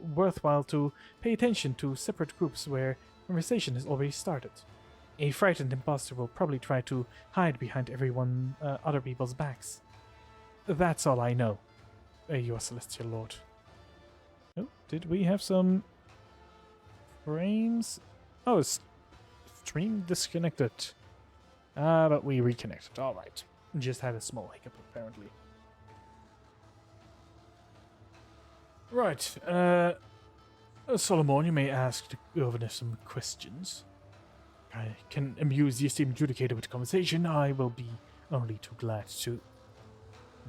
worthwhile to pay attention to separate groups where conversation has already started. A frightened imposter will probably try to hide behind other people's backs. That's all I know, your Celestial Lord. Oh, did we have some frames? Oh, stream disconnected. But we reconnected. All right. Just had a small hiccup, apparently. Right. Solomon, you may ask the governor some questions. I can amuse the esteemed adjudicator with conversation. I will be only too glad to.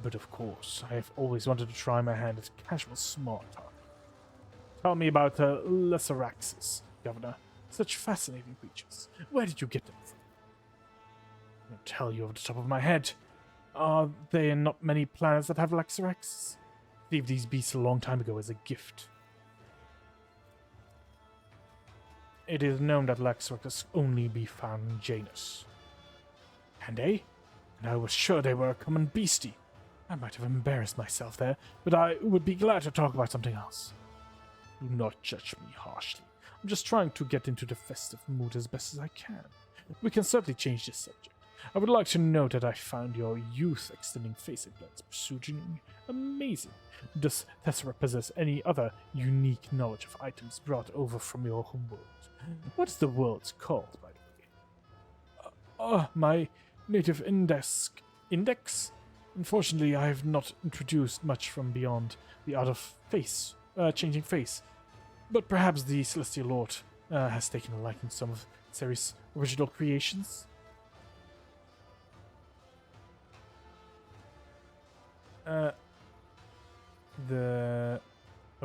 But of course, I have always wanted to try my hand at casual small talk. Tell me about Lessaraxes, Governor. Such fascinating creatures. Where did you get them from? I'll tell you off the top of my head. Are there not many planets that have Lessaraxes? I received these beasts a long time ago as a gift. It is known that Lessaraxes only be found in Janus. Can they? And I was sure they were a common beastie. I might have embarrassed myself there, but I would be glad to talk about something else. Do not judge me harshly. I'm just trying to get into the festive mood as best as I can. We can certainly change this subject. I would like to note that I found your youth extending face implants pursuing amazing. Does Tessera possess any other unique knowledge of items brought over from your home world? What's the world called, by the way? My native index? Unfortunately, I have not introduced much from beyond the art of changing face. But perhaps the Celestial Lord has taken a liking to some of Ceri's original creations? A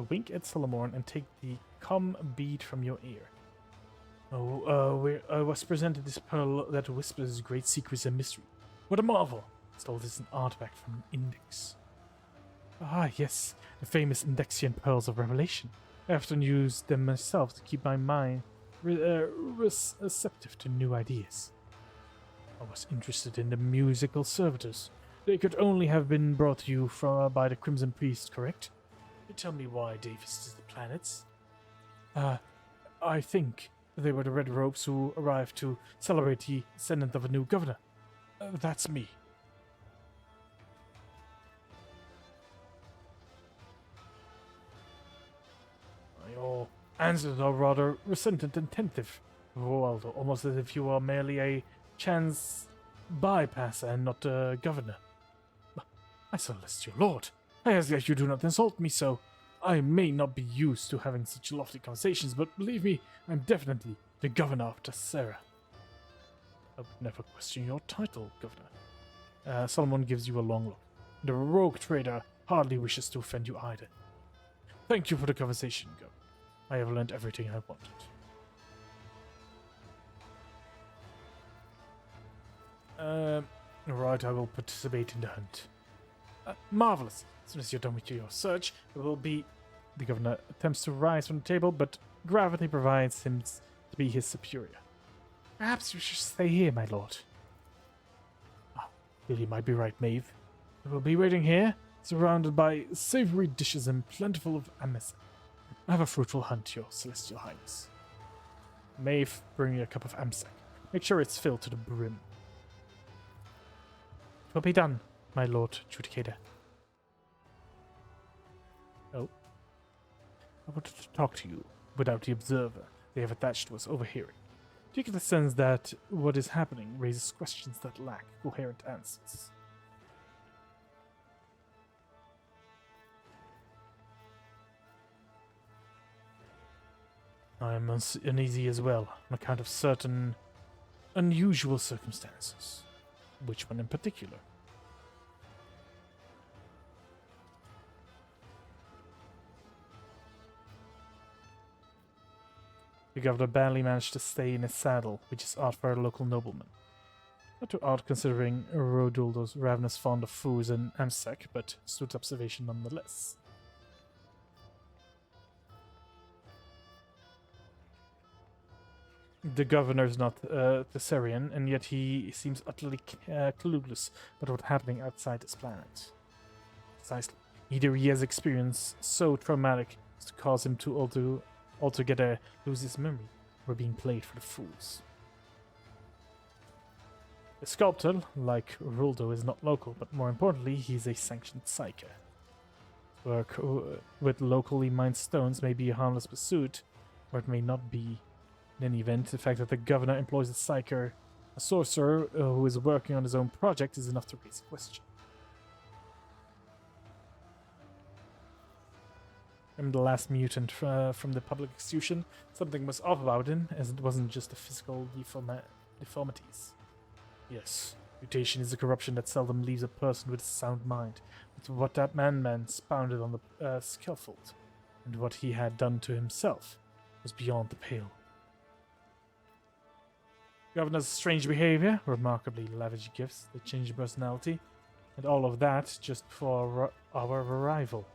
wink at Solomon and take the calm bead from your ear. I was presented this pearl that whispers great secrets and mystery. What a marvel! Stole this an artifact from an index. Ah, yes, the famous Indexian pearls of revelation. I often use them myself to keep my mind receptive to new ideas. I was interested in the musical servitors. They could only have been brought to you by the Crimson Priest, correct? You tell me why they visited the planets? I think they were the Red Robes who arrived to celebrate the ascendant of a new governor. That's me. Your answers are rather reticent and tentative, Waldo, almost as if you are merely a chance bypasser and not a governor. My Celestial Lord, I ask that you do not insult me so. I may not be used to having such lofty conversations, but believe me, I'm definitely the governor of Tessera. I would never question your title, Governor. Solomon gives you a long look. The rogue trader hardly wishes to offend you either. Thank you for the conversation, Governor. I have learned everything I wanted. Right, I will participate in the hunt. Marvelous. As soon as you're done with your search, it will be... The governor attempts to rise from the table, but gravity provides him to be his superior. Perhaps you should stay here, my lord. Billy might be right, Maeve. We will be waiting here, surrounded by savory dishes and plentiful of amasa. Have a fruitful hunt, your celestial highness. Maeve, bring me a cup of amsak. Make sure it's filled to the brim. It will be done, my lord Judicator. Oh. I wanted to talk to you without the observer they have attached to us overhearing. Do you get the sense that what is happening raises questions that lack coherent answers? I am uneasy as well, on account of certain unusual circumstances. Which one in particular? The governor barely managed to stay in his saddle, which is odd for a local nobleman. Not too odd considering Roduldo's ravenous fond of foos and amsak, but astute observation nonetheless. The governor is not Tesserian, and yet he seems utterly clueless about what's happening outside this planet. Precisely. Either he has experienced so traumatic was to cause him to altogether lose his memory. We're being played for the fools. The sculptor, like Ruldo, is not local, but more importantly, he's a sanctioned psyker. Work with locally mined stones may be a harmless pursuit, or it may not be. In any event, the fact that the governor employs a psyker, a sorcerer who is working on his own project, is enough to raise a question. Remember the last mutant from the public execution? Something was off about him, as it wasn't just the physical deformities. Yes, mutation is a corruption that seldom leaves a person with a sound mind. But what that man spounded on the scaffold, and what he had done to himself, was beyond the pale. Governor's strange behavior, remarkably lavish gifts, the change in personality, and all of that just before our arrival.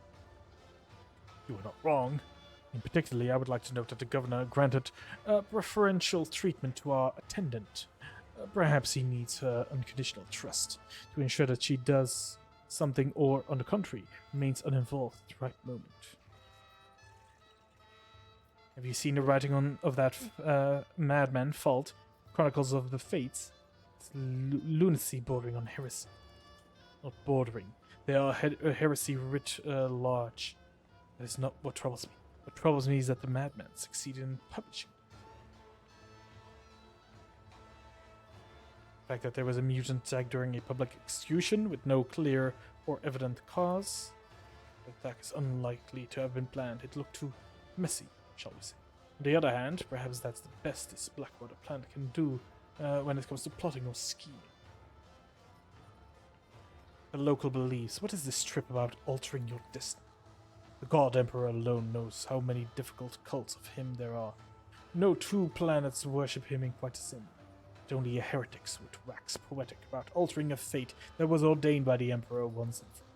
You were not wrong. In particular, I would like to note that the governor granted preferential treatment to our attendant. Perhaps he needs her unconditional trust to ensure that she does something or, on the contrary, remains uninvolved at the right moment. Have you seen the writing of that madman, Fault? Chronicles of the Fates? It's lunacy bordering on heresy. Not bordering. They are heresy writ large. That is not what troubles me. What troubles me is that the madman succeeded in publishing. The fact that there was a mutant attack during a public execution with no clear or evident cause. The attack is unlikely to have been planned. It looked too messy, shall we say. On the other hand, perhaps that's the best this Blackwater plant can do when it comes to plotting or scheming. The local beliefs. What is this trip about altering your destiny? The God Emperor alone knows how many difficult cults of him there are. No two planets worship him in quite the same way. Only a heretics would wax poetic about altering a fate that was ordained by the Emperor once and for all.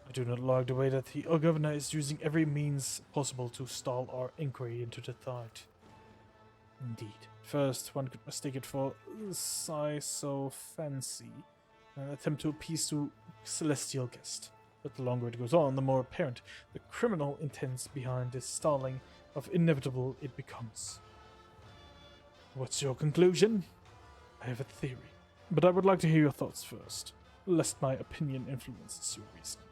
I do not like the way that the governor is using every means possible to stall our inquiry into the tide. Indeed. First, one could mistake it for fancy, an attempt to appease to celestial guest. But the longer it goes on, the more apparent the criminal intents behind this stalling of inevitable it becomes. What's your conclusion? I have a theory, but I would like to hear your thoughts first, lest my opinion influences your reasoning.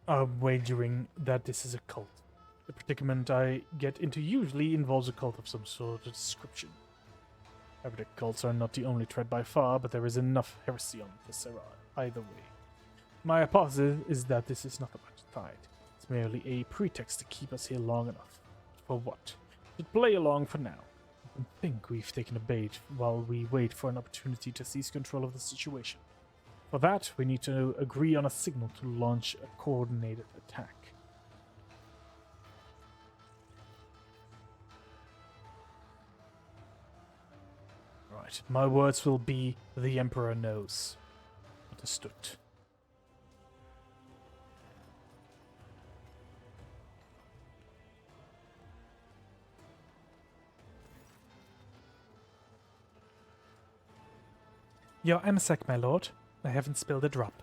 I'm wagering that this is a cult. The predicament I get into usually involves a cult of some sort of description. Heretic cults are not the only threat by far, but there is enough heresy on Viscera either way. My hypothesis is that this is not about the tide. It's merely a pretext to keep us here long enough. For what? To play along for now. I think we've taken a bait while we wait for an opportunity to seize control of the situation. For that, we need to agree on a signal to launch a coordinated attack. Right, my words will be, the Emperor knows. Understood. Your MSEC, my lord. I haven't spilled a drop.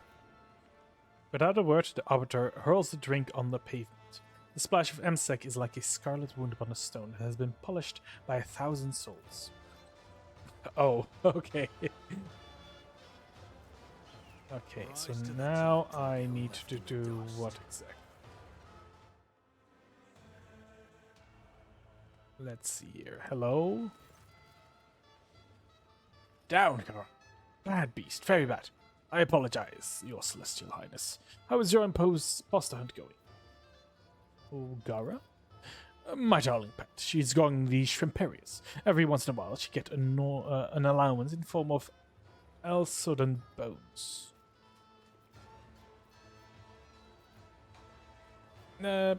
Without a word, the Arbiter hurls the drink on the pavement. The splash of MSEC is like a scarlet wound upon a stone that has been polished by 1,000 souls. Oh, okay. Okay, so now I need to do what exactly? Let's see here. Hello? Down, Gar. Bad beast, very bad. I apologize, your celestial highness. How is your imposter hunt going? Oh, Gara? My darling pet. She's going the shrimperious. Every once in a while she get an allowance in form of Elsodan bones. I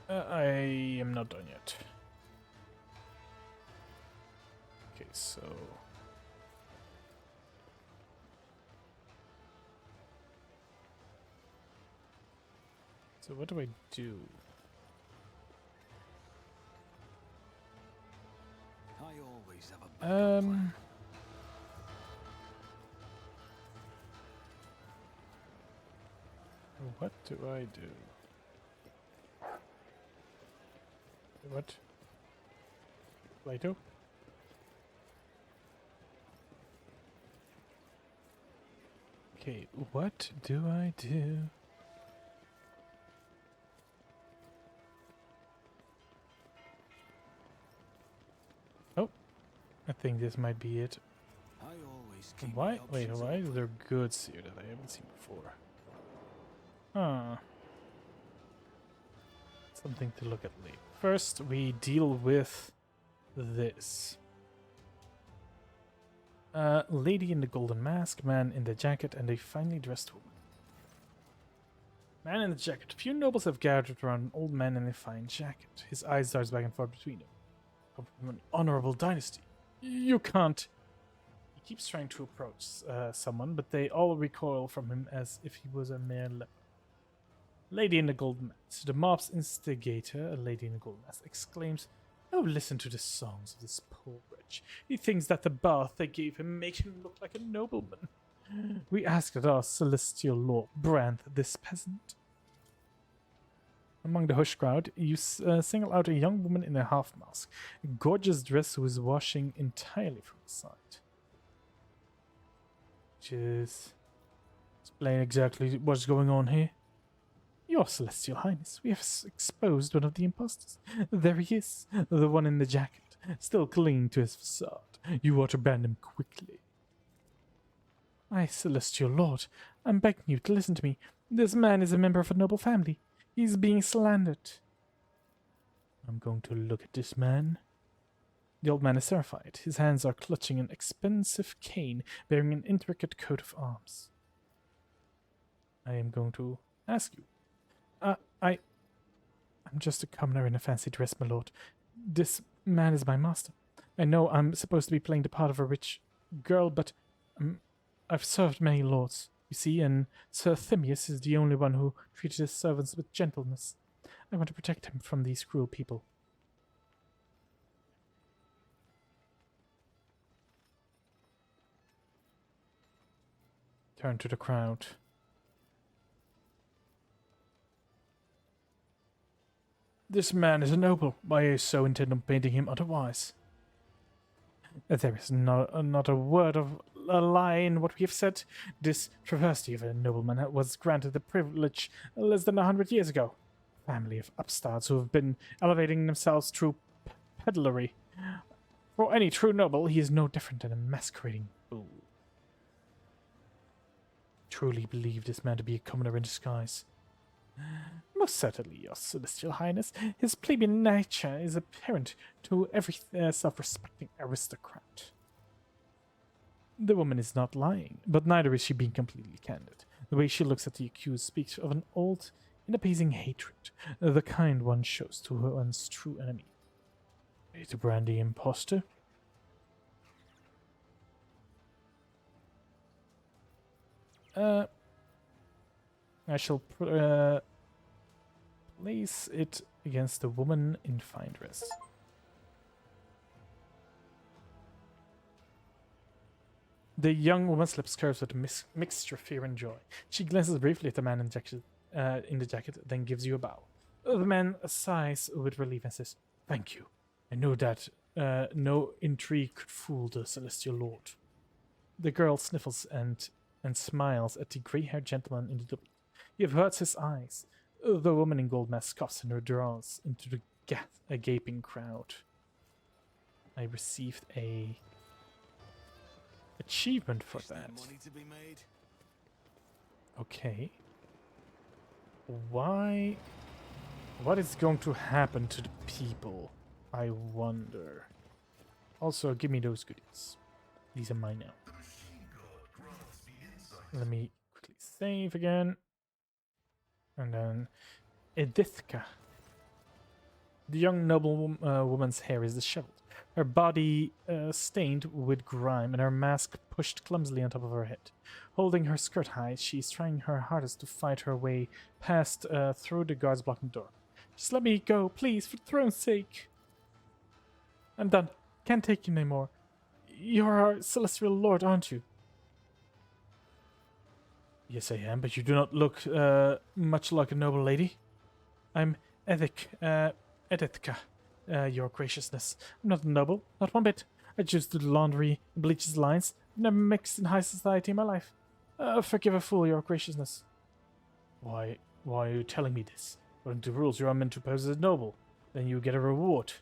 am not done yet. Okay, so So what do I do? I always have a backup plan. What do I do? What? Plato? Okay, what do I do? Oh, I think this might be it. I always keep Why? my Wait, options why is open. there goods here that I haven't seen before? Huh. Something to look at later. First, we deal with this. Lady in the golden mask, man in the jacket, and a finely dressed woman. Man in the jacket. Few nobles have gathered around an old man in a fine jacket. His eyes darts back and forth between them. Come from an honorable dynasty. You can't. He keeps trying to approach someone, but they all recoil from him as if he was a mere leper. Lady in the golden mask. The mob's instigator, a lady in the golden mask, exclaims, "Oh, listen to the songs of this poor wretch. He thinks that the bath they gave him make him look like a nobleman. We ask that our celestial lord brand this peasant." Among the hush crowd, you single out a young woman in a half mask, a gorgeous dress who is washing entirely from the side. Just explain exactly what's going on here. Your Celestial Highness, we have exposed one of the impostors. There he is, the one in the jacket, still clinging to his facade. You ought to ban him quickly. My Celestial Lord, I'm begging you to listen to me. This man is a member of a noble family. He's being slandered. I'm going to look at this man. The old man is terrified. His hands are clutching an expensive cane bearing an intricate coat of arms. I am going to ask you. I'm just a commoner in a fancy dress, my lord. This man is my master. I know I'm supposed to be playing the part of a rich girl, but I've served many lords, you see, and Sir Thimius is the only one who treated his servants with gentleness. I want to protect him from these cruel people. Turn to the crowd. This man is a noble. I so intend on painting him otherwise. There is not a word of a lie in what we have said. This travesty of a nobleman was granted the privilege less than 100 years ago. A family of upstarts who have been elevating themselves through peddlery. For any true noble, he is no different than a masquerading fool. Truly believe this man to be a commoner in disguise. Most certainly, your celestial highness. His plebeian nature is apparent to every self-respecting aristocrat. The woman is not lying, but neither is she being completely candid. The way she looks at the accused speaks of an old and appeasing hatred, the kind one shows to one's true enemy. Ready to brand the impostor? I shall place it against the woman in fine dress. The young woman's lips curves with a mixture of fear and joy. She glances briefly at the man in the jacket, then gives you a bow. The man sighs with relief and says, "Thank you. I know that no intrigue could fool the celestial lord." The girl sniffles and smiles at the grey-haired gentleman in the doublet. He averts his eyes. The woman in gold mask scoffs and withdraws into a gaping crowd. I received a achievement for that. Money to be made? Okay. Why? What is going to happen to the people? I wonder. Also, give me those goodies. These are mine now. Let me quickly save again. And then Edithka. The young noble woman's hair is disheveled, her body stained with grime, and her mask pushed clumsily on top of her head. Holding her skirt high, she is trying her hardest to fight her way past through the guards blocking the door. Just let me go, please, for the throne's sake. I'm done. Can't take you anymore. You're our celestial lord, aren't you? Yes, I am, but you do not look much like a noble lady. I'm Edithka, your graciousness. I'm not a noble, not one bit. I just do the laundry and bleach his lines. I've never mixed in high society in my life. Forgive a fool, your graciousness. Why are you telling me this? According to rules, you are meant to pose as a noble. Then you get a reward.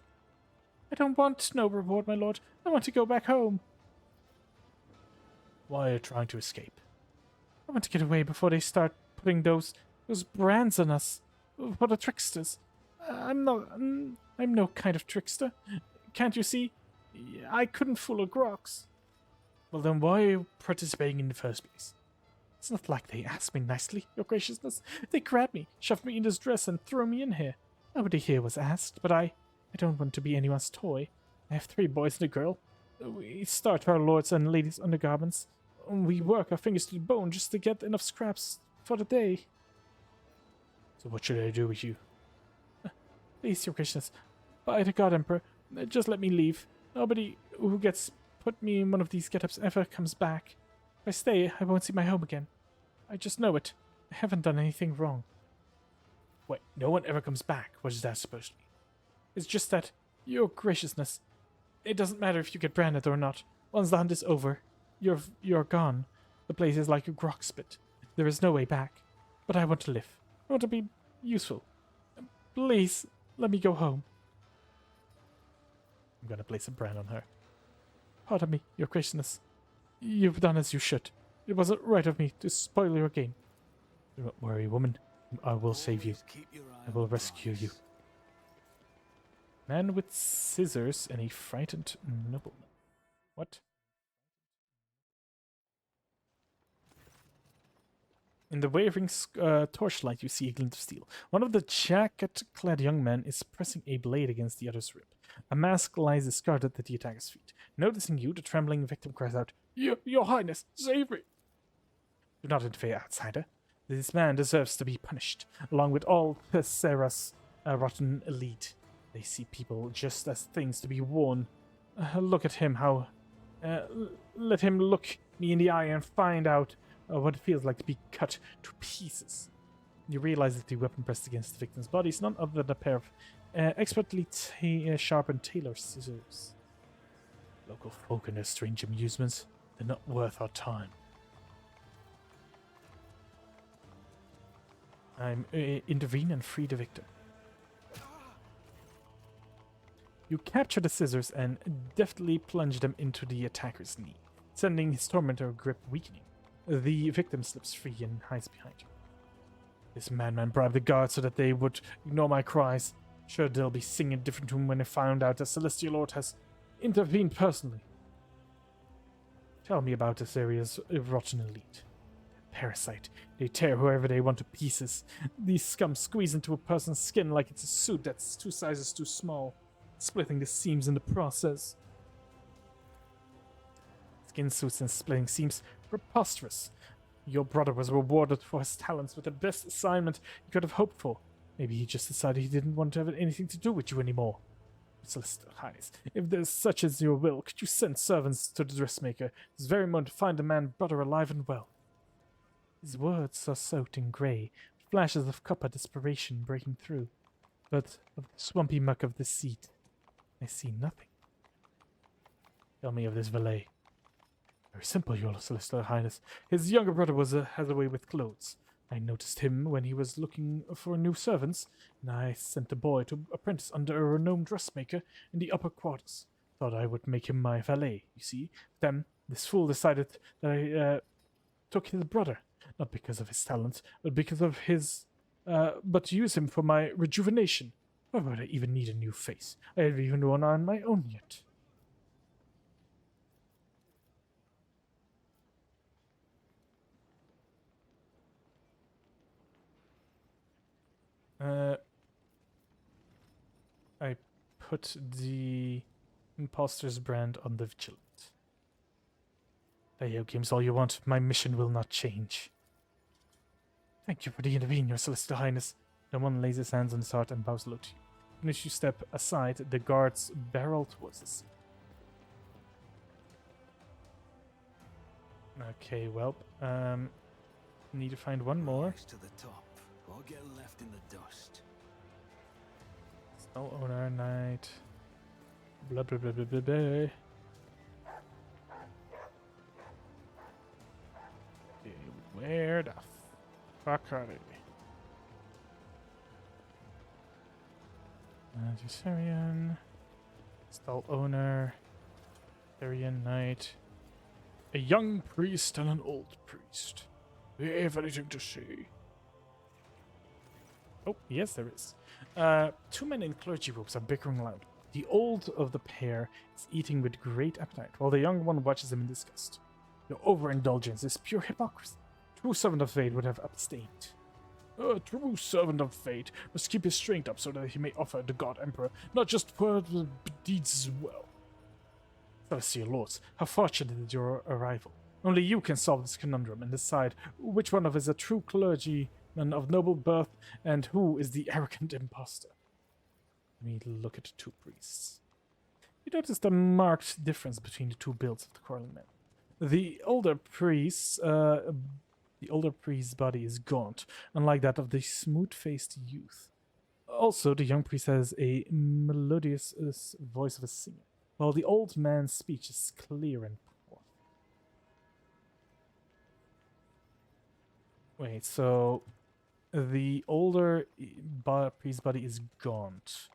I don't want no reward, my lord. I want to go back home. Why are you trying to escape? I want to get away before they start putting those brands on us. For the tricksters. I'm no kind of trickster. Can't you see? I couldn't fool a Grox. Well, then why are you participating in the first place? It's not like they asked me nicely, your graciousness. They grabbed me, shoved me in this dress, and threw me in here. Nobody here was asked, but I don't want to be anyone's toy. I have 3 boys and a girl. We start our lords and ladies' undergarments. We work our fingers to the bone just to get enough scraps for the day. So what should I do with you? Please, your graciousness, by the God Emperor, just let me leave. Nobody who gets put me in one of these get-ups ever comes back. If I stay, I won't see my home again. I just know it. I haven't done anything wrong. Wait, no one ever comes back? What is that supposed to mean? It's just that, your graciousness, it doesn't matter if you get branded or not. Once the hunt is over, you're gone. The place is like a grog spit. There is no way back. But I want to live. I want to be useful. Please, let me go home. I'm gonna place a brand on her. Pardon me, your graciousness. You've done as you should. It wasn't right of me to spoil your game. Do not worry, woman. I will save you. I will rescue you. Man with scissors and a frightened nobleman. What? In the wavering torchlight, you see a glint of steel. One of the jacket-clad young men is pressing a blade against the other's rib. A mask lies discarded at the attacker's feet. Noticing you, the trembling victim cries out, Your Highness, save me! Do not interfere, outsider. This man deserves to be punished, along with all Sarah's rotten elite. They see people just as things to be worn. Look at him, how... let him look me in the eye and find out what it feels like to be cut to pieces. You realize that the weapon pressed against the victim's body is none other than a pair of expertly sharpened tailor scissors. Local folk and their strange amusements, they're not worth our time. Intervene and free the victim. You capture the scissors and deftly plunge them into the attacker's knee, sending his tormentor grip weakening. The victim slips free and hides behind you. This madman bribed the guards so that they would ignore my cries. Sure, they'll be singing a different tune when they found out the Celestial Lord has intervened personally. Tell me about this area's rotten elite. Parasite. They tear whoever they want to pieces. These scum squeeze into a person's skin like it's a suit that's 2 sizes too small, splitting the seams in the process. Skin suits and splitting seams. Preposterous. Your brother was rewarded for his talents with the best assignment you could have hoped for. Maybe he just decided he didn't want to have anything to do with you anymore. Celestial Highness, if there's such as your will, could you send servants to the dressmaker this very moment to find the man brother alive and well? His words are soaked in grey, with flashes of copper desperation breaking through. But of the swampy muck of the seat, I see nothing. Tell me of this valet. Very simple, your Celestial Highness. His younger brother has a way with clothes. I noticed him when he was looking for new servants, and I sent a boy to apprentice under a renowned dressmaker in the upper quarters. Thought I would make him my valet, you see. Then this fool decided that I took his brother, not because of his talent, but because of his... but to use him for my rejuvenation. Why would I even need a new face? I haven't even one on my own yet. I put the imposter's brand on the vigilant. Play games all you want. My mission will not change. Thank you for the intervene, Your Celestial Highness. No one lays his hands on his heart and bows low to you. And as you step aside, the guards barrel towards us. Okay, well, need to find one more. Rise to the top, or get left in the dust. Snow owner, knight. Blah blah blah blah blah blah. Okay, where the fuck are they? Syrian. Stall owner. Syrian knight. A young priest and an old priest. Do you have anything to say? Oh, yes, there is. Two men in clergy robes are bickering loud. The old of the pair is eating with great appetite, while the young one watches them in disgust. Your overindulgence is pure hypocrisy. True servant of fate would have abstained. A true servant of fate must keep his strength up so that he may offer the God Emperor not just words but deeds as well. Celestial Lords, how fortunate is your arrival. Only you can solve this conundrum and decide which one of us is a true clergyman of noble birth and who is the arrogant impostor. Let me look at the two priests. You notice the marked difference between the two builds of the quarreling men. The older priest's body is gaunt, unlike that of the smooth-faced youth. Also, the young priest has a melodious voice of a singer, while the old man's speech is clear and powerful. Wait, so the older priest's body is gaunt.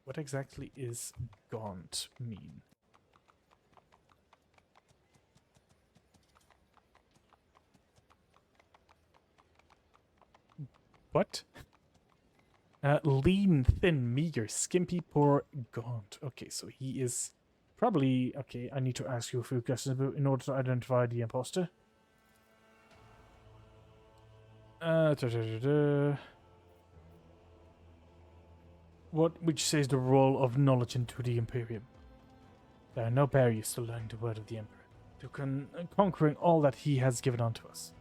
What exactly is gaunt mean? What? Lean, thin, meager, skimpy, poor, gaunt. Okay, so he is probably... Okay, I need to ask you a few questions in order to identify the imposter. What would you say is the role of knowledge into the Imperium? There are no barriers to learning the word of the Emperor, to conquering all that he has given unto us.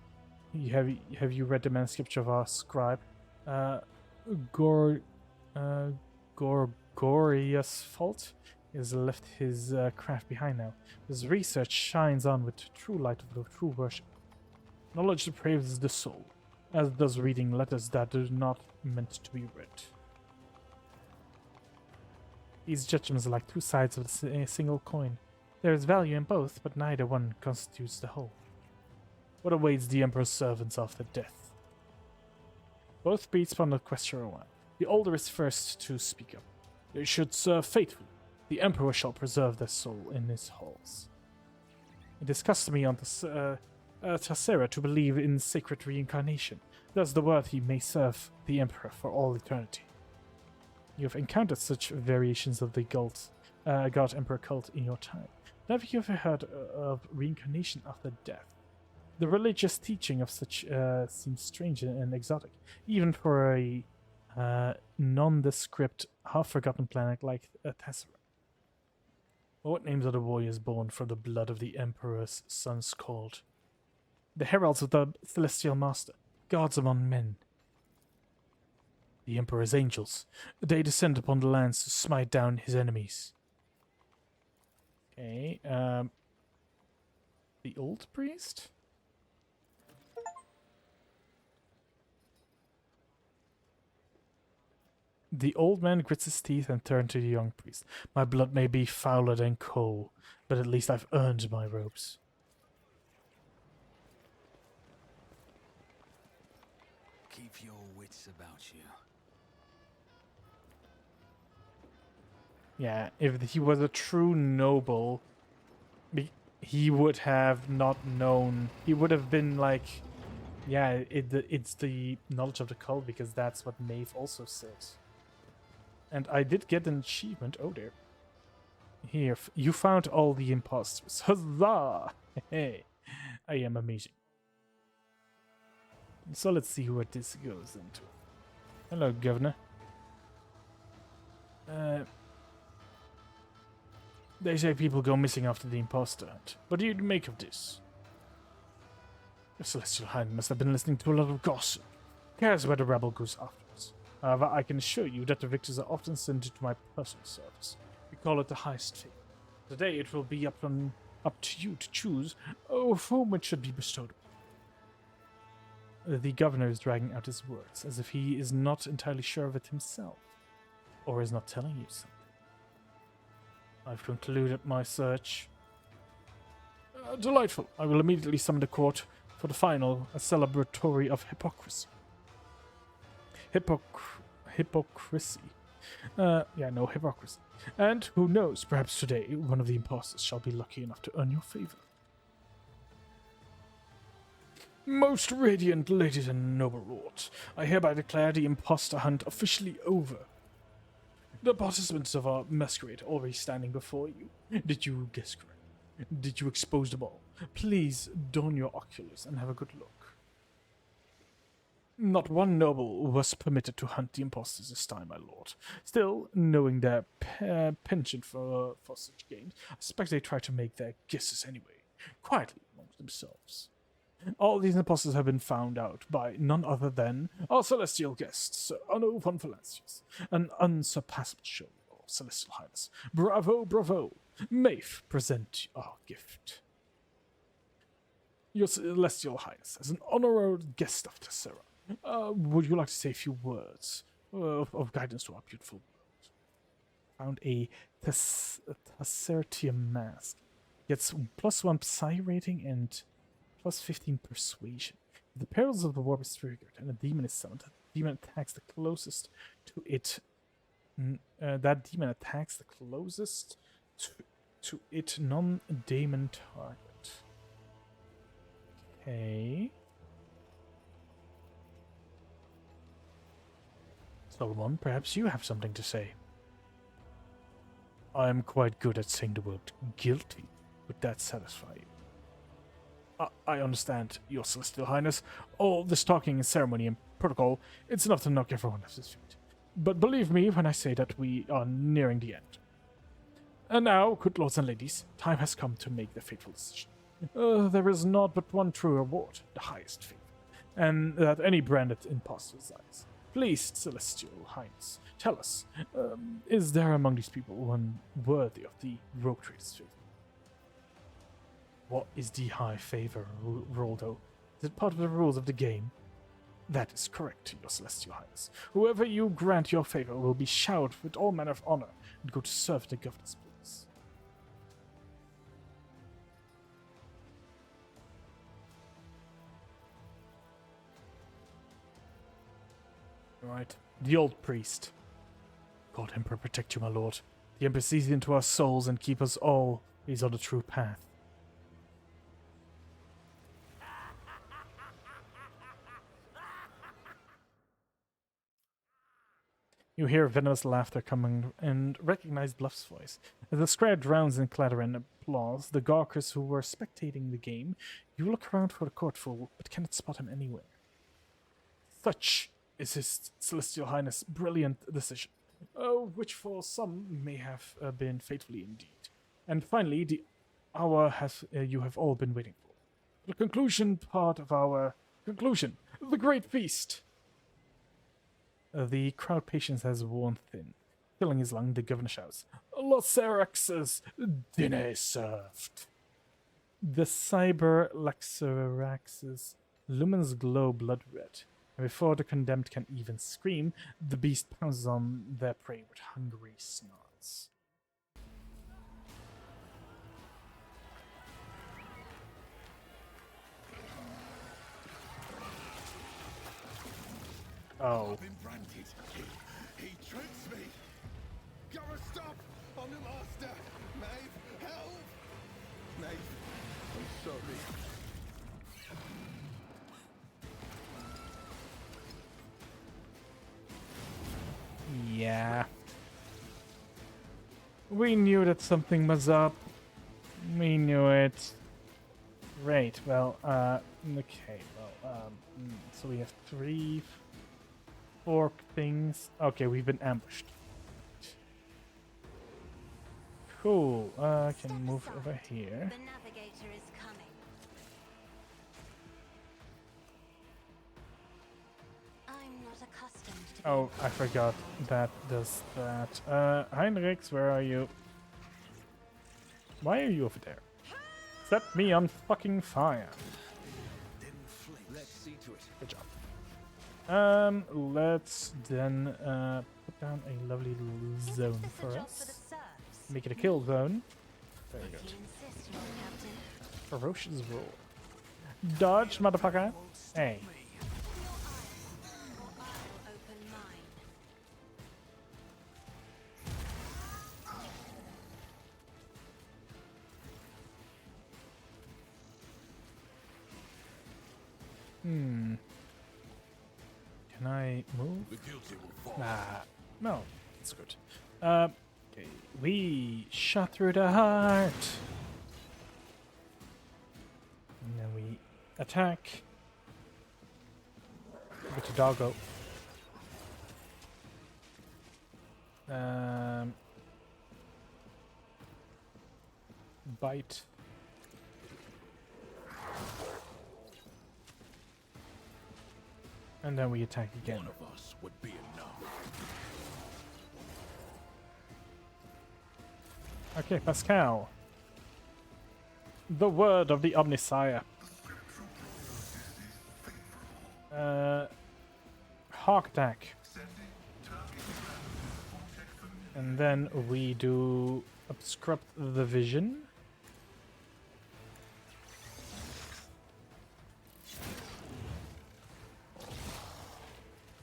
Have you read the manuscript of our scribe? Gorgorius Fault has left his craft behind now. His research shines on with the true light of the true worship. Knowledge depraves the soul, as does reading letters that are not meant to be read. These judgments are like two sides of a single coin. There is value in both, but neither one constitutes the whole. What awaits the Emperor's servants after death? Both priests ponder the question a while. The older is first to speak up. They should serve faithfully. The Emperor shall preserve their soul in his halls. It is customary on Tassera to believe in sacred reincarnation. Thus the worthy may serve the Emperor for all eternity. You have encountered such variations of the God Emperor cult in your time. Have you ever heard of reincarnation after death? The religious teaching of such seems strange and exotic, even for a nondescript, half-forgotten planet like Tassera. What names are the warriors born from the blood of the Emperor's sons called? The heralds of the Celestial Master, gods among men. The Emperor's angels. They descend upon the lands to smite down his enemies. Okay, the old priest? The old man grits his teeth and turns to the young priest. My blood may be fouler than coal, but at least I've earned my robes. Keep your wits about you. Yeah, if he was a true noble, he would have not known. He would have been like, yeah, it's the knowledge of the cult, because that's what Maeve also says. And I did get an achievement. Oh, there. Here, you found all the imposters. Huzzah! Hey, I am amazing. So let's see what this goes into. Hello, Governor. Uh, they say people go missing after the imposter hunt. What do you make of this? Your Celestial Highness must have been listening to a lot of gossip. Who cares where the rabble goes afterwards? However, I can assure you that the victors are often sent into my personal service. We call it the highest fate. Today it will be up to you to choose of whom it should be bestowed. The governor is dragging out his words, as if he is not entirely sure of it himself, or is not telling you something. I've concluded my search. Delightful. I will immediately summon the court for the final, a celebratory of hypocrisy. Hypocrisy. Hypocrisy. And who knows, perhaps today one of the impostors shall be lucky enough to earn your favor. Most radiant ladies and noble lords, I hereby declare the impostor hunt officially over. The participants of our masquerade are already standing before you. Did you guess correct? Did you expose them all? Please don your oculars and have a good look. Not one noble was permitted to hunt the impostors this time, my lord. Still, knowing their penchant for such games, I suspect they try to make their guesses anyway, quietly amongst themselves. All these impostors have been found out by none other than our celestial guest, Sir Anno von Valancius, an unsurpassable show, your Celestial Highness. Bravo, bravo! Maeve, present our gift. Your Celestial Highness, as an honorary guest of Tessera, would you like to say a few words of guidance to our beautiful world? Found a Tessertium mask. Gets +1 psi rating and +15 persuasion. If the perils of the warp is triggered and a demon is summoned, that demon attacks the closest to it. That demon attacks the closest to it non-demon target. Okay. Solomon, perhaps you have something to say. I am quite good at saying the word guilty. Would that satisfy you? I understand, your Celestial Highness. All this talking and ceremony and protocol, it's enough to knock everyone off his feet. But believe me when I say that we are nearing the end. And now, good lords and ladies, time has come to make the fateful decision. There is not but one true reward, the highest favor, and that any branded impostor desires. Please, Celestial Highness, tell us, is there among these people one worthy of the rogue trader's favor? What is the high favor, Roldo? Is it part of the rules of the game? That is correct, your Celestial Highness. Whoever you grant your favor will be showered with all manner of honor and go to serve the governor's place. Right, the old priest. God Emperor protect you, my lord. The Emperor sees into our souls and keep us all on the true path. You hear venomous laughter coming and recognize Bluff's voice. As the square drowns in clatter and applause, the gawkers who were spectating the game, you look around for the courtful, but cannot spot him anywhere. Such is His Celestial Highness' brilliant decision, which for some may have been fatefully indeed. And finally, the hour you have all been waiting for. The conclusion part of our conclusion, the great feast. The crowd patience has worn thin. Filling his lung, the governor shouts, Los Heretics, dinner is served. The cyber Laxarax's lumens glow blood red, and before the condemned can even scream, the beast pounces on their prey with hungry snorts. Oh. I've been branded. He tricks me. Gotta stop on the master. Maeve, help! Maeve, I'm sorry. Yeah. We knew that something was up. We knew it. Great. Well, okay. Well, so we have 3, 4 things. Okay, we've been ambushed. Cool. I can move over here. The navigator is coming. I'm not accustomed to Oh, I forgot that does that. Heinrichs, where are you? Why are you over there? Set me on fucking fire. Didn't flinch. Let's see to it. Good job. Let's then put down a lovely little zone Is this for a job us. for the serfs? Make it a kill zone. Very If good. you insist, Lord Captain. Ferocious roar. Dodge, motherfucker. Hey. Your eyes, or I'll open mine. Hmm. Can I move? The guilty will fall. Nah. No. That's good. Okay. We shot through the heart. And then we attack with the doggo. Bite. And then we attack again. One of us would be enough. Okay, Pascal. The word of the Omnisire. Hawk attack. And then we do obstruct the vision.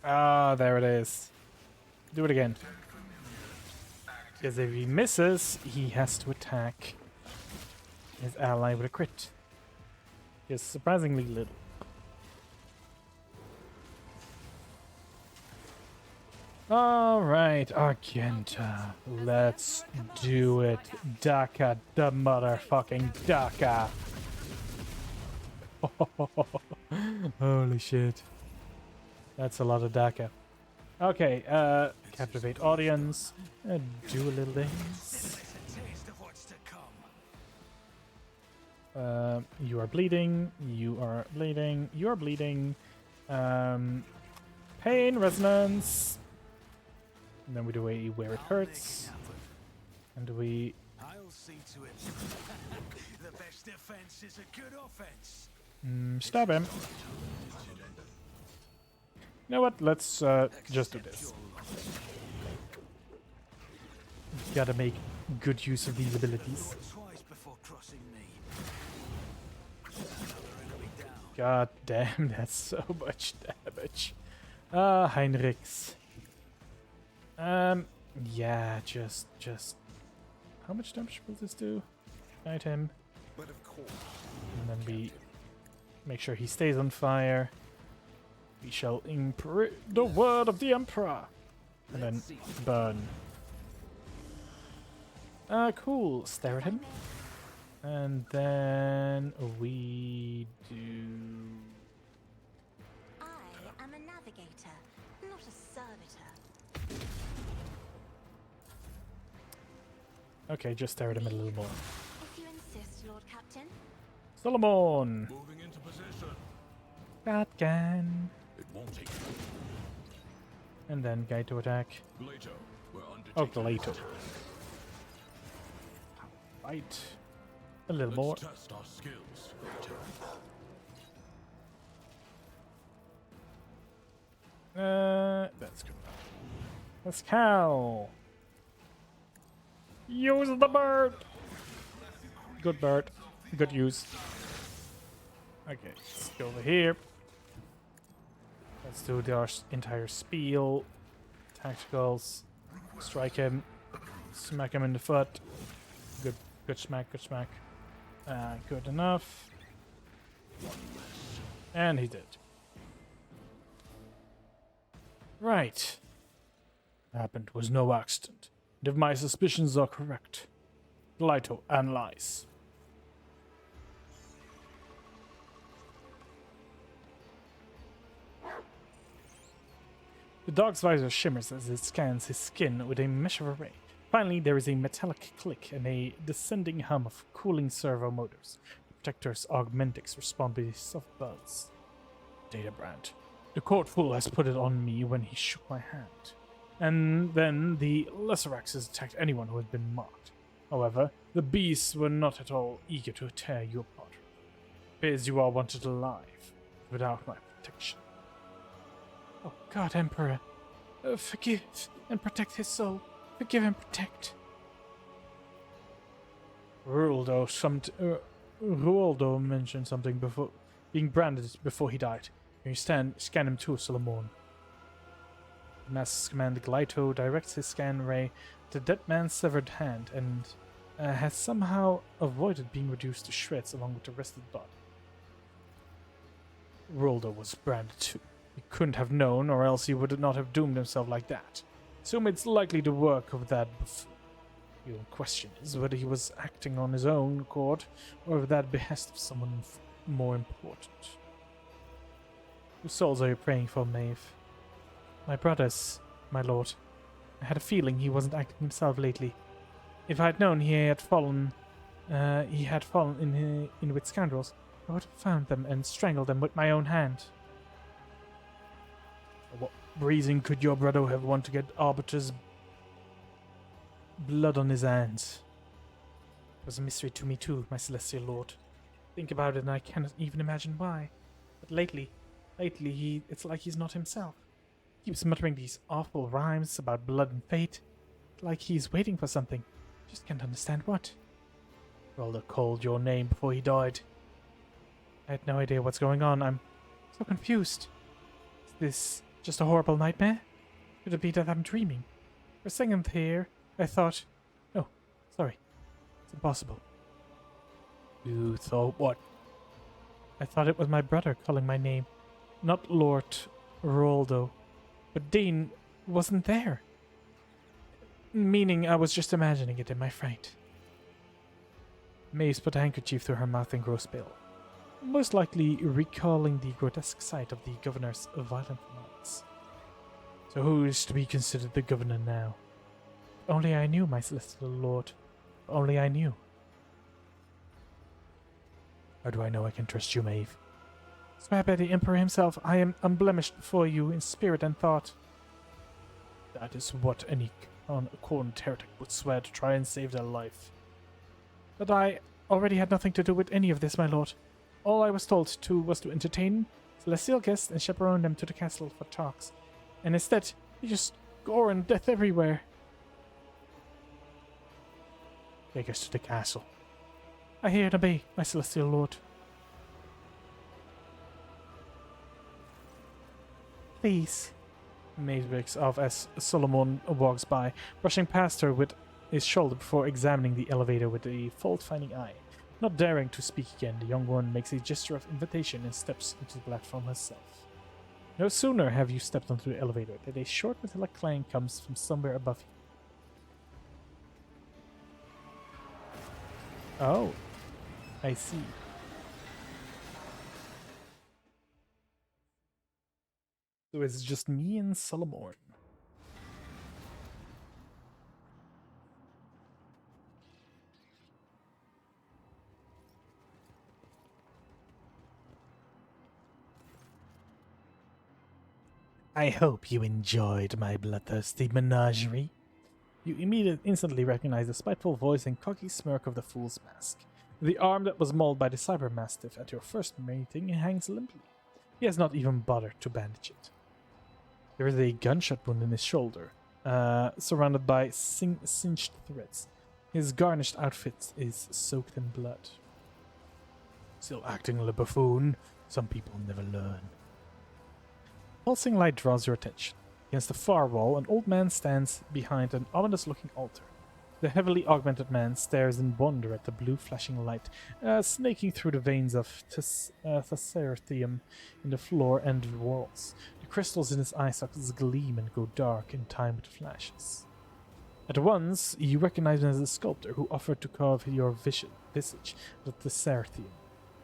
Ah, there it is. Do it again. Because if he misses, he has to attack his ally with a crit. It's surprisingly little. Alright, Argenta. Let's do it. Daka the motherfucking Daka. Holy shit. That's a lot of Daka. Okay, captivate audience. Do a little dance. It's a taste of what's to come. You are bleeding. You are bleeding. You are bleeding. Pain resonance. And then we do a where it hurts. And we I'll see to it. The best defense is a good offense. stab him. You know what? Let's just do this. Gotta make good use of these abilities. Twice before crossing me. Another enemy down. God damn, that's so much damage. Heinrichs. Yeah, just. How much damage will this do? Ignite him. But of course. And then we make sure he stays on fire. We shall imprint the word of the Emperor. And then burn. Cool. Stare at him. And then we do... I am a navigator, not a servitor. Okay, just stare at him a little more. If you insist, Lord Captain. Solomon! Moving into position. Batgan! It won't take And then guide to attack. Later, we're undertaking. Oh, Glato. Bite. A little Let's more. test our skills. Later. That's good. Pascal! Use the bird! Good bird. Good use. Okay, let's go over here. Let's do our entire spiel. Tacticals. Strike him. Smack him in the foot. Good smack, good smack. Good enough. And he did. Right. What happened was no accident. And if my suspicions are correct, Glaito analyze. The dog's visor shimmers as it scans his skin with a mesh of array. Finally, there is a metallic click and a descending hum of cooling servo motors. The protector's augmentics respond with a soft buzz. Data brand. The court fool has put it on me when he shook my hand. And then the lesser axes attacked anyone who had been marked. However, the beasts were not at all eager to tear you apart. It appears you are wanted alive, without my protection. Oh God, Emperor, forgive and protect his soul. Forgive and protect. Rualdo mentioned something before being branded before he died. Can you scan him too, Solomon? The Master's command Glyto directs his scan ray to the dead man's severed hand and has somehow avoided being reduced to shreds along with the rest of the body. Rualdo was branded too. He couldn't have known, or else he would not have doomed himself like that. Assume it's likely the work of that buffoon. The only question is whether he was acting on his own accord, or at that behest of someone more important. Whose souls are you praying for, Maeve? My brother's, my lord. I had a feeling he wasn't acting himself lately. If I had known he had fallen in with scoundrels, I would have found them and strangled them with my own hand. What reason could your brother have wanted to get Arbiter's blood on his hands? It was a mystery to me too, my celestial lord. Think about it and I cannot even imagine why. But lately it's like he's not himself. He keeps muttering these awful rhymes about blood and fate. Like he's waiting for something. Just can't understand what. Rolder called your name before he died. I had no idea what's going on. I'm so confused. Is this just a horrible nightmare? Could it be that I'm dreaming? For a second here, I thought... Oh, sorry. It's impossible. You thought what? I thought it was my brother calling my name. Not Lord Roldo. But Dean wasn't there. Meaning I was just imagining it in my fright. Maeve put a handkerchief through her mouth and grew pale. Most likely recalling the grotesque sight of the governor's violent nights. So who is to be considered the governor now? If only I knew, my celestial lord. If only I knew. How do I know I can trust you, Maeve? Swear by the Emperor himself, I am unblemished before you in spirit and thought. That is what any cornered heretic would swear to try and save their life. But I already had nothing to do with any of this, my lord. All I was told to was to entertain celestial guests and chaperone them to the castle for talks. And instead, you just gore and death everywhere. Take us to the castle. I hear and obey, my celestial lord. Please. Maeve breaks off as Solomon walks by, brushing past her with his shoulder before examining the elevator with a fault-finding eye. Not daring to speak again, the young one makes a gesture of invitation and steps into the platform herself. No sooner have you stepped onto the elevator than a short metallic clang comes from somewhere above you. Oh, I see. So it's just me and Solomon. I hope you enjoyed my bloodthirsty menagerie. You instantly recognize the spiteful voice and cocky smirk of the Fool's Mask. The arm that was mauled by the Cyber Mastiff at your first meeting hangs limply. He has not even bothered to bandage it. There is a gunshot wound in his shoulder, surrounded by singed threads. His garnished outfit is soaked in blood. Still acting like a buffoon? Some people never learn. Pulsing light draws your attention. Against the far wall, an old man stands behind an ominous-looking altar. The heavily augmented man stares in wonder at the blue flashing light, snaking through the veins of tesseracium in the floor and walls. The crystals in his eye sockets gleam and go dark in time with flashes. At once, you recognize him as the sculptor who offered to carve your visage with the tesseracium.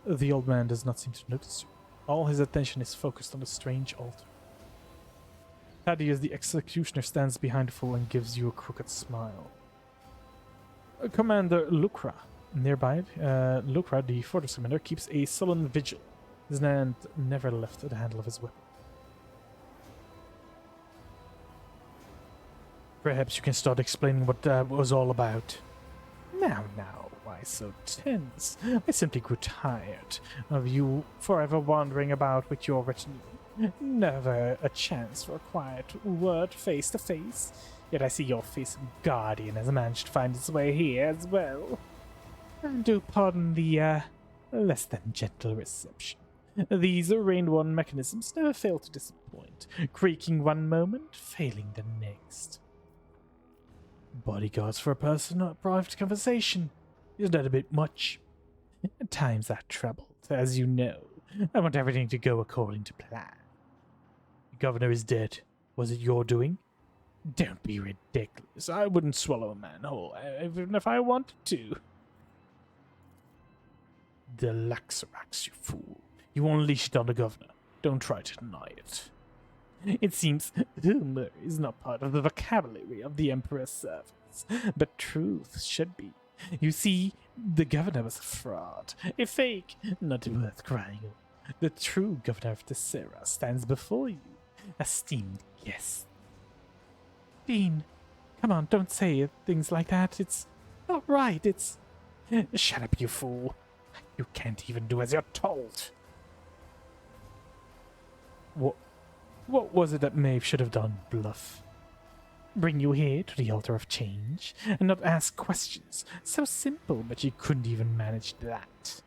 The old man does not seem to notice you. All his attention is focused on the strange altar. Thaddeus the executioner stands behind the fool and gives you a crooked smile. Commander Lucra. Nearby, Lucra, the fortress commander, keeps a sullen vigil. His hand never left the handle of his weapon. Perhaps you can start explaining what that was all about. Now, why so tense? I simply grew tired of you forever wandering about with your retinue. Never a chance for a quiet word face to face. Yet I see your face guardian has managed to find its way here as well. And do pardon the, less than gentle reception. These Rain One mechanisms never fail to disappoint, creaking one moment, failing the next. Bodyguards for a personal private conversation. Isn't that a bit much? Times are troubled, as you know. I want everything to go according to plan. The governor is dead. Was it your doing? Don't be ridiculous. I wouldn't swallow a man whole, even if I wanted to. The Laxarax, you fool. You unleashed it on the governor. Don't try to deny it. It seems humor is not part of the vocabulary of the Emperor's servants, but truth should be. You see, the governor was a fraud, a fake, not worth crying over. The true governor of Tessera stands before you, esteemed guest. Dean, come on, don't say things like that. It's not right. It's... Shut up, you fool. You can't even do as you're told. What was it that Maeve should have done, Bluff? Bring you here to the altar of change and not ask questions. So simple, but you couldn't even manage that.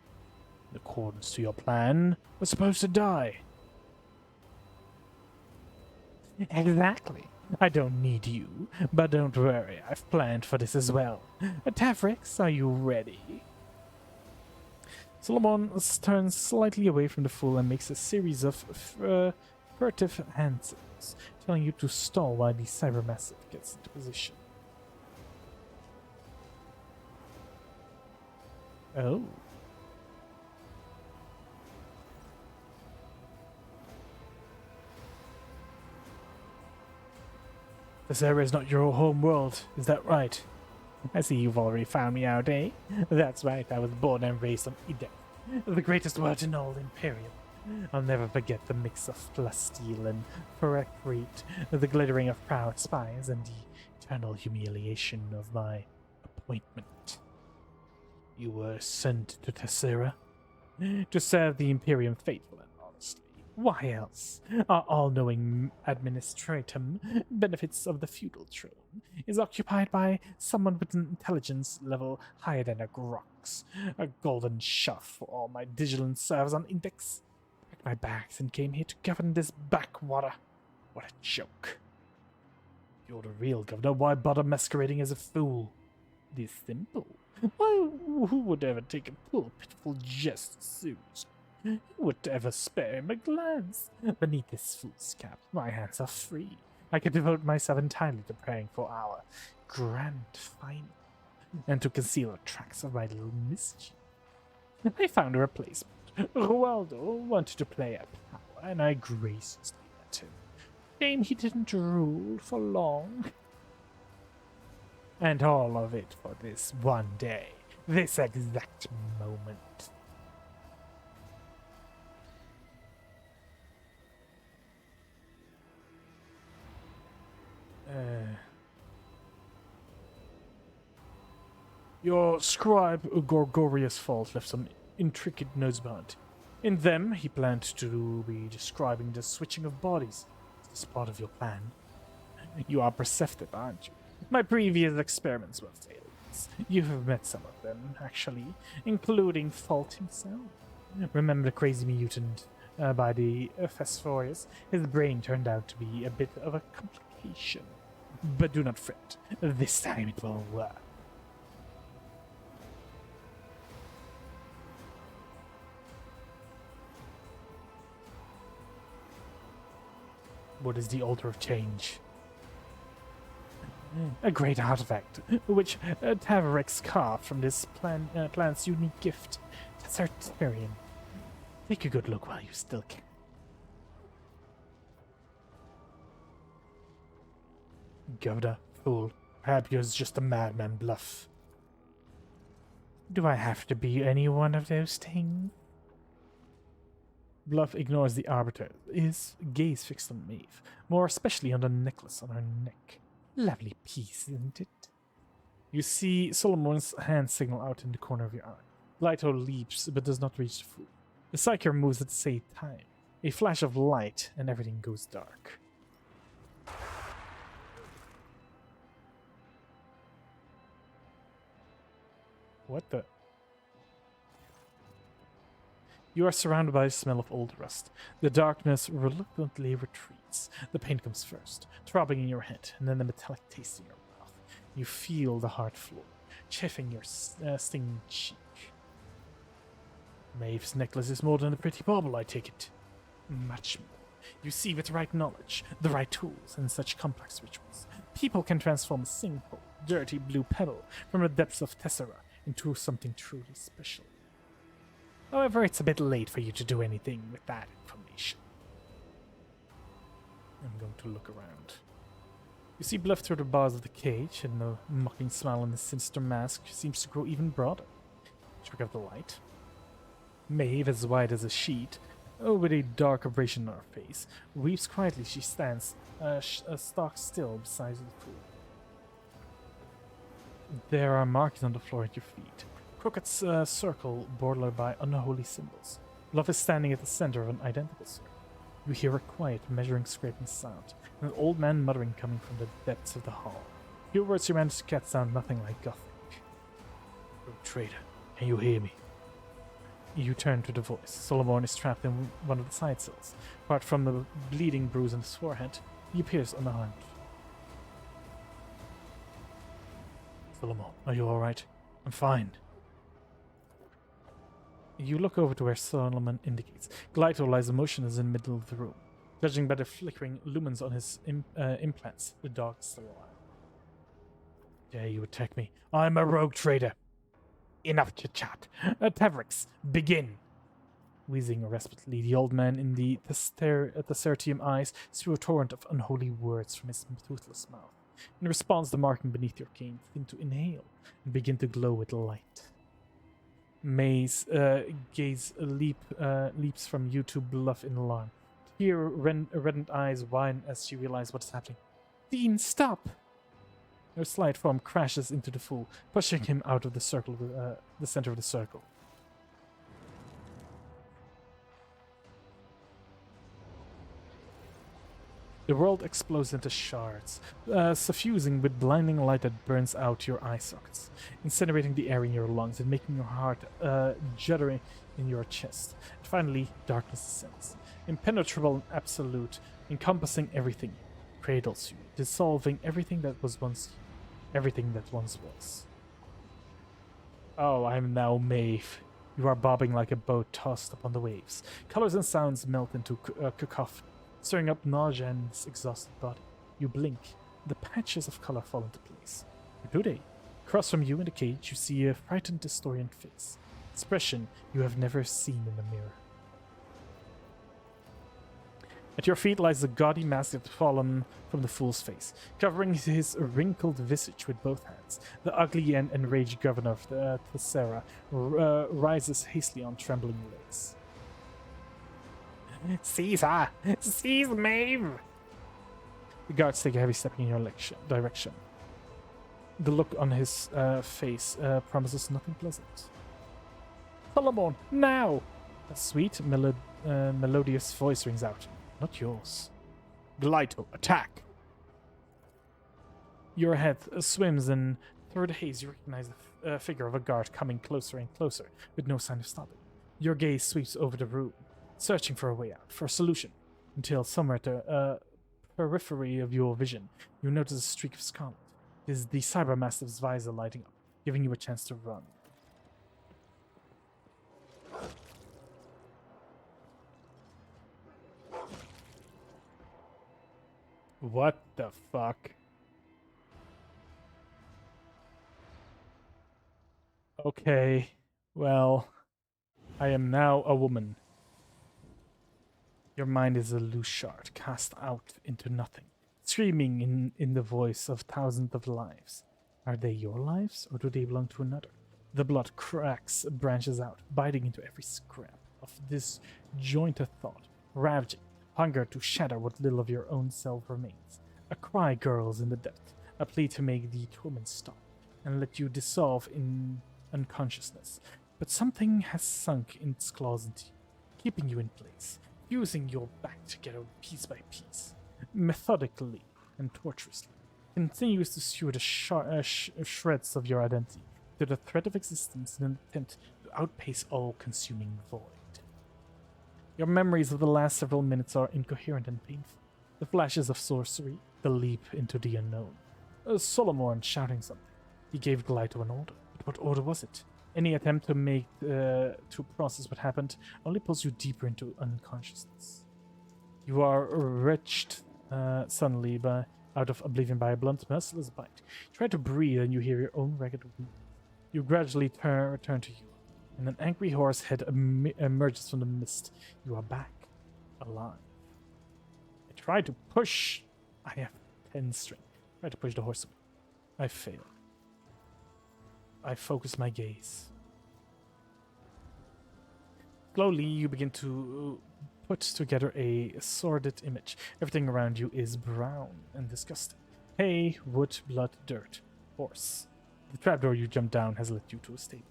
In accordance to your plan, we're supposed to die. Exactly. I don't need you, but don't worry, I've planned for this as well. Tavrix, are you ready? Solomon turns slightly away from the fool and makes a series of furtive hand signals, telling you to stall while the cybermassive gets into position. Oh. This area is not your home world, is that right? I see you've already found me out, eh? That's right, I was born and raised on Idek, the greatest word in all Imperium. I'll never forget the mix of plasteel and ferrite, the glittering of proud spies, and the eternal humiliation of my appointment. You were sent to Tessera to serve the Imperium faithful and honestly. Why else? Our all-knowing administratum, benefits of the feudal throne, is occupied by someone with an intelligence level higher than a Grox. A golden shelf for all my digital servers on Index. Packed my bags and came here to govern this backwater. What a joke. You're the real governor, why bother masquerading as a fool? It is simple. Why, who would ever take a poor, pitiful jest seriously? Who would ever spare him a glance? Beneath this fool's cap, my hands are free. I can devote myself entirely to preparing for our grand final, and to conceal the tracks of my little mischief. I found a replacement. Rualdo wanted to play at power, and I graciously let him. Shame he didn't rule for long. And all of it for this one day, this exact moment. Your scribe Gorgorius Fault left some intricate notes behind. In them, he planned to be describing the switching of bodies. Is this part of your plan? You are perceptive, aren't you? My previous experiments were failures. You have met some of them, actually, including Fault himself. Remember the crazy mutant by the Phosphorus? His brain turned out to be a bit of a complication. But do not fret. This time it will work. What is the Altar of Change? A great artifact, which Tavarix carved from this plant's unique gift, Tessertarian. Take a good look while you still can. Governor, fool, perhaps you're just a madman, Bluff. Do I have to be any one of those things? Bluff ignores the Arbiter, his gaze fixed on Maeve, more especially on the necklace on her neck. Lovely piece, isn't it? You see Solomon's hand signal out in the corner of your eye. Glyto leaps, but does not reach the fool. The Psyker moves at the same time. A flash of light, and everything goes dark. What the? You are surrounded by the smell of old rust. The darkness reluctantly retreats. The pain comes first, throbbing in your head, and then the metallic taste in your mouth. You feel the hard floor, chafing your stinging cheek. Maeve's necklace is more than a pretty bauble, I take it. Much more. You see, with the right knowledge, the right tools, and such complex rituals, people can transform a single dirty blue pebble from the depths of Tessera into something truly special. However, it's a bit late for you to do anything with that information. I'm going to look around. You see Bluff through the bars of the cage, and the mocking smile on his sinister mask seems to grow even broader. Check out the light. Maeve, as white as a sheet, with a dark abrasion on her face, weeps quietly. She stands stock still beside the pool. There are markings on the floor at your feet. Crockett's circle bordered by unholy symbols. Love is standing at the center of an identical circle. You hear a quiet, measuring, scraping sound, and an old man muttering coming from the depths of the hall. Few words you manage to catch sound nothing like Gothic. "Rogue traitor, can you hear me?" You turn to the voice. Solomon is trapped in one of the side cells. Apart from the bleeding bruise on his forehead, he appears unharmed. "Solomon, are you alright?" "I'm fine." You look over to where Solomon indicates. Glyto lies motionless in the middle of the room. Judging by the flickering lumens on his implants, the dog is still alive. "Dare you attack me? I'm a rogue trader." "Enough chit-chat. Tavrix, begin." Wheezing irrespirately, the old man in the Tessertium eyes spew a torrent of unholy words from his toothless mouth. In response, the marking beneath your cane seems to inhale and begin to glow with light. May's gaze leaps from you to Bluff in alarm. Her reddened eyes widen as she realizes what is happening. "Dean, stop!" Her slight form crashes into the fool, pushing him out of the circle, the center of the circle. The world explodes into shards, suffusing with blinding light that burns out your eye sockets, incinerating the air in your lungs and making your heart judder in your chest. And finally, darkness descends, impenetrable and absolute, encompassing everything, cradles you, dissolving everything that was once you, everything that once was. Oh, I am now Maeve. You are bobbing like a boat tossed upon the waves. Colors and sounds melt into cacophony, stirring up nausea in his exhausted body. You blink, the patches of color fall into place. Who do they? Across from you in the cage, you see a frightened distorient face. Expression you have never seen in a mirror. At your feet lies the gaudy mask that had fallen from the fool's face, covering his wrinkled visage with both hands. The ugly and enraged governor of the Tessera rises hastily on trembling legs. "Caesar! Seize Maeve!" The guards take a heavy step in your direction. The look on his face promises nothing pleasant. "Solomon, now!" A sweet, melodious voice rings out. Not yours. "Glyto, attack!" Your head swims, and through the haze you recognize the figure of a guard coming closer and closer, with no sign of stopping. Your gaze sweeps over the room, searching for a way out, for a solution, until somewhere at the periphery of your vision, you notice a streak of scarlet. It is the Cybermastiff's visor lighting up, giving you a chance to run. What the fuck? Okay, well, I am now a woman. Your mind is a loose shard, cast out into nothing, screaming in the voice of thousands of lives. Are they your lives, or do they belong to another? The blood cracks, branches out, biting into every scrap of this jointed thought, ravaging, hunger to shatter what little of your own self remains. A cry gurgles in the depth, a plea to make the torment stop and let you dissolve in unconsciousness. But something has sunk its claws into you, keeping you in place, fusing your back together piece by piece, methodically and tortuously. Continues to sewer the shreds of your identity to the threat of existence in an attempt to outpace all-consuming void. Your memories of the last several minutes are incoherent and painful. The flashes of sorcery, the leap into the unknown. Solomon shouting something. He gave Glyto an order. But what order was it? Any attempt to process what happened only pulls you deeper into unconsciousness. You are wrenched suddenly out of oblivion by a blunt, merciless bite. You try to breathe and you hear your own ragged wheeze. You gradually return to you, and an angry horse head emerges from the mist. You are back, alive. I try to push. I have 10 strength. I try to push the horse away. I fail. I focus my gaze. Slowly, you begin to put together a sordid image. Everything around you is brown and disgusting. Hay, wood, blood, dirt, horse. The trapdoor you jump down has led you to a stable.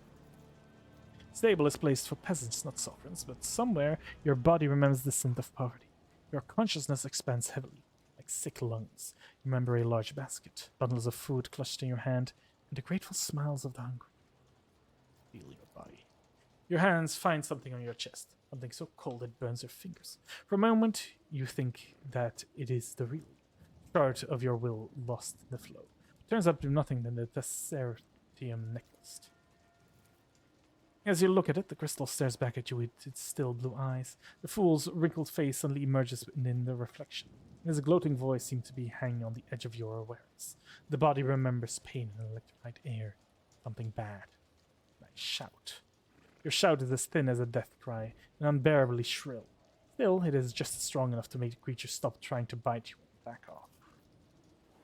Stable is placed for peasants, not sovereigns, but somewhere your body remembers the scent of poverty. Your consciousness expands heavily, like sick lungs. You remember a large basket, bundles of food clutched in your hand, and the grateful smiles of the hungry. Feel your body. Your hands find something on your chest, something so cold it burns your fingers. For a moment, you think that it is the real shard of your will lost in the flow. It turns out to be nothing than the Tessertium necklace. As you look at it, the crystal stares back at you with its still blue eyes. The fool's wrinkled face suddenly emerges in the reflection. His gloating voice seems to be hanging on the edge of your awareness. The body remembers pain and electrified air. Something bad. I shout. Your shout is as thin as a death cry, and unbearably shrill. Still, it is just strong enough to make the creature stop trying to bite you and back off.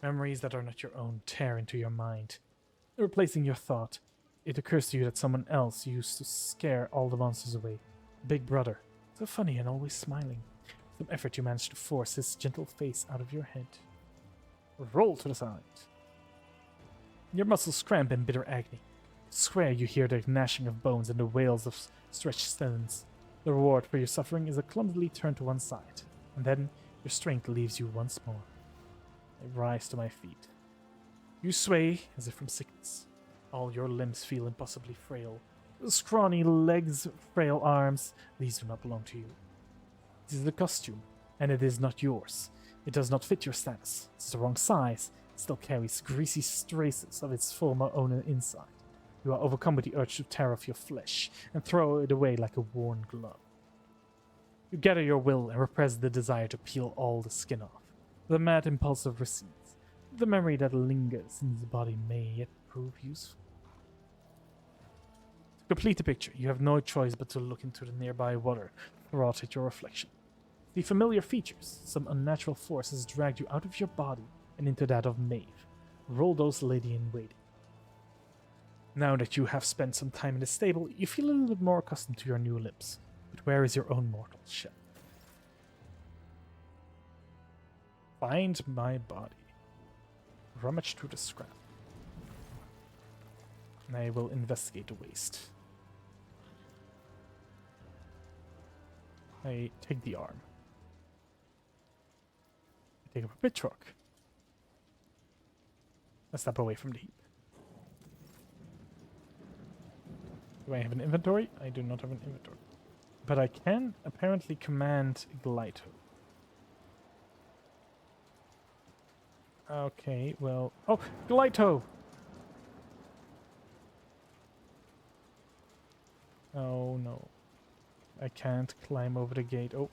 Memories that are not your own tear into your mind. Replacing your thought, it occurs to you that someone else used to scare all the monsters away. Big Brother. So funny and always smiling. With some effort you manage to force his gentle face out of your head. Roll to the side. Your muscles cramp in bitter agony. Swear you hear the gnashing of bones and the wails of stretched stones. The reward for your suffering is a clumsily turn to one side, and then your strength leaves you once more. I rise to my feet. You sway as if from sickness. All your limbs feel impossibly frail. Scrawny legs, frail arms, these do not belong to you. This is the costume, and it is not yours. It does not fit your status. It's the wrong size. It still carries greasy traces of its former owner inside. You are overcome with the urge to tear off your flesh and throw it away like a worn glove. You gather your will and repress the desire to peel all the skin off. The mad impulse recedes. The memory that lingers in his body may yet prove useful. To complete the picture, you have no choice but to look into the nearby water to throw out at your reflection. The familiar features, some unnatural force has dragged you out of your body and into that of Maeve. Roll those lady in waiting. Now that you have spent some time in the stable, you feel a little bit more accustomed to your new limbs. But where is your own mortal shell? Find my body. Rummage through the scrap. And I will investigate the waste. I take the arm. I take up a pitchfork. I step away from the heap. Do I have an inventory? I do not have an inventory. But I can apparently command Glyto. Okay, well... Oh! Glyto! Oh no. I can't climb over the gate. Oh.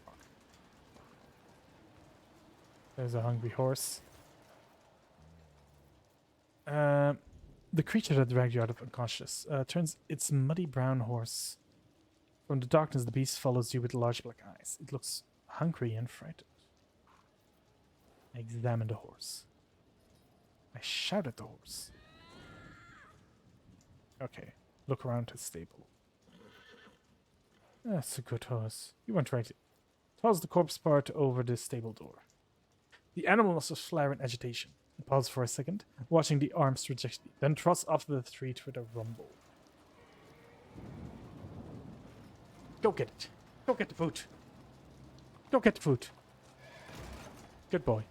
There's a hungry horse. The creature that dragged you out of unconscious turns its muddy brown horse. From the darkness, the beast follows you with large black eyes. It looks hungry and frightened. I examine the horse. I shout at the horse. Okay. look around his stable. That's a good horse. You weren't right. Toss the corpse part over the stable door. The animal must flare in agitation. Pause for a second, watching the arms trajectory, then thrusts after the treat with a rumble. Go get it. Go get the food. Go get the food. Good boy.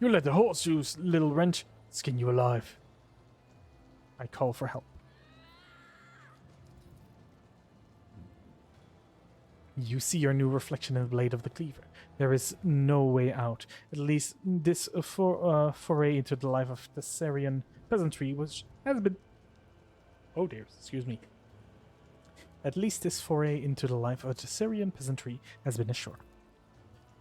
You let the horse, you little wrench, skin you alive. I call for help. You see your new reflection in the blade of the cleaver. There is no way out. At least this foray into the life of the Syrian peasantry has been... Oh dear, excuse me. At least this foray into the life of the Syrian peasantry has been a short.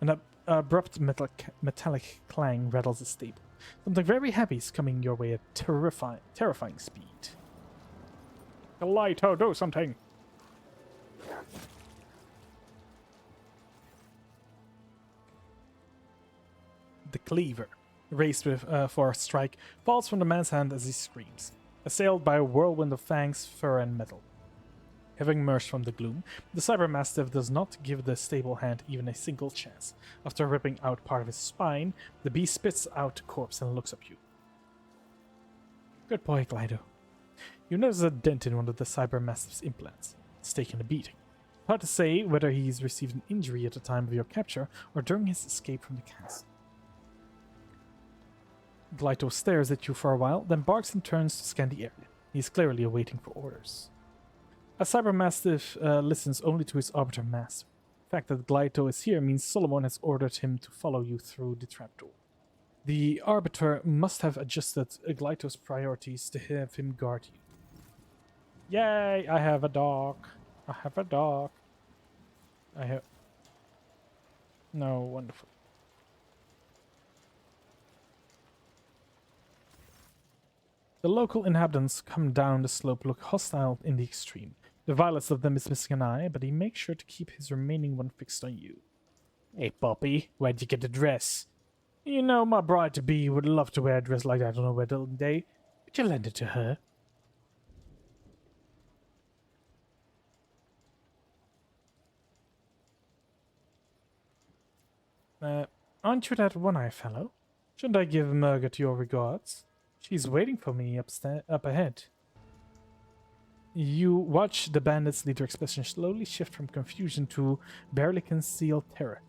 An abrupt metallic clang rattles the stable. Something very heavy is coming your way at terrifying speed. Galito, do something! The cleaver, raised for a strike, falls from the man's hand as he screams, assailed by a whirlwind of fangs, fur, and metal. Having emerged from the gloom, the cybermastiff does not give the stable hand even a single chance. After ripping out part of his spine, the beast spits out the corpse and looks at you. Good boy, Glido. You notice a dent in one of the cybermastiff's implants. It's taken a beating. Hard to say whether he's received an injury at the time of your capture or during his escape from the castle. Glyto stares at you for a while, then barks and turns to scan the area. He is clearly awaiting for orders. A cybermastiff listens only to his arbiter master. The fact that Glyto is here means Solomon has ordered him to follow you through the trapdoor. The arbiter must have adjusted Glyto's priorities to have him guard you. Yay! I have a dog. I have a dog. I have... No, wonderful. The local inhabitants come down the slope look hostile in the extreme. The vilest of them is missing an eye, but he makes sure to keep his remaining one fixed on you. Hey, Poppy, where'd you get the dress? You know, my bride-to-be would love to wear a dress like that on her wedding day. Would you lend it to her? Aren't you that one-eye fellow? Shouldn't I give Margaret your regards? She's waiting for me up ahead. You watch the bandits' leader expression slowly shift from confusion to barely concealed terror.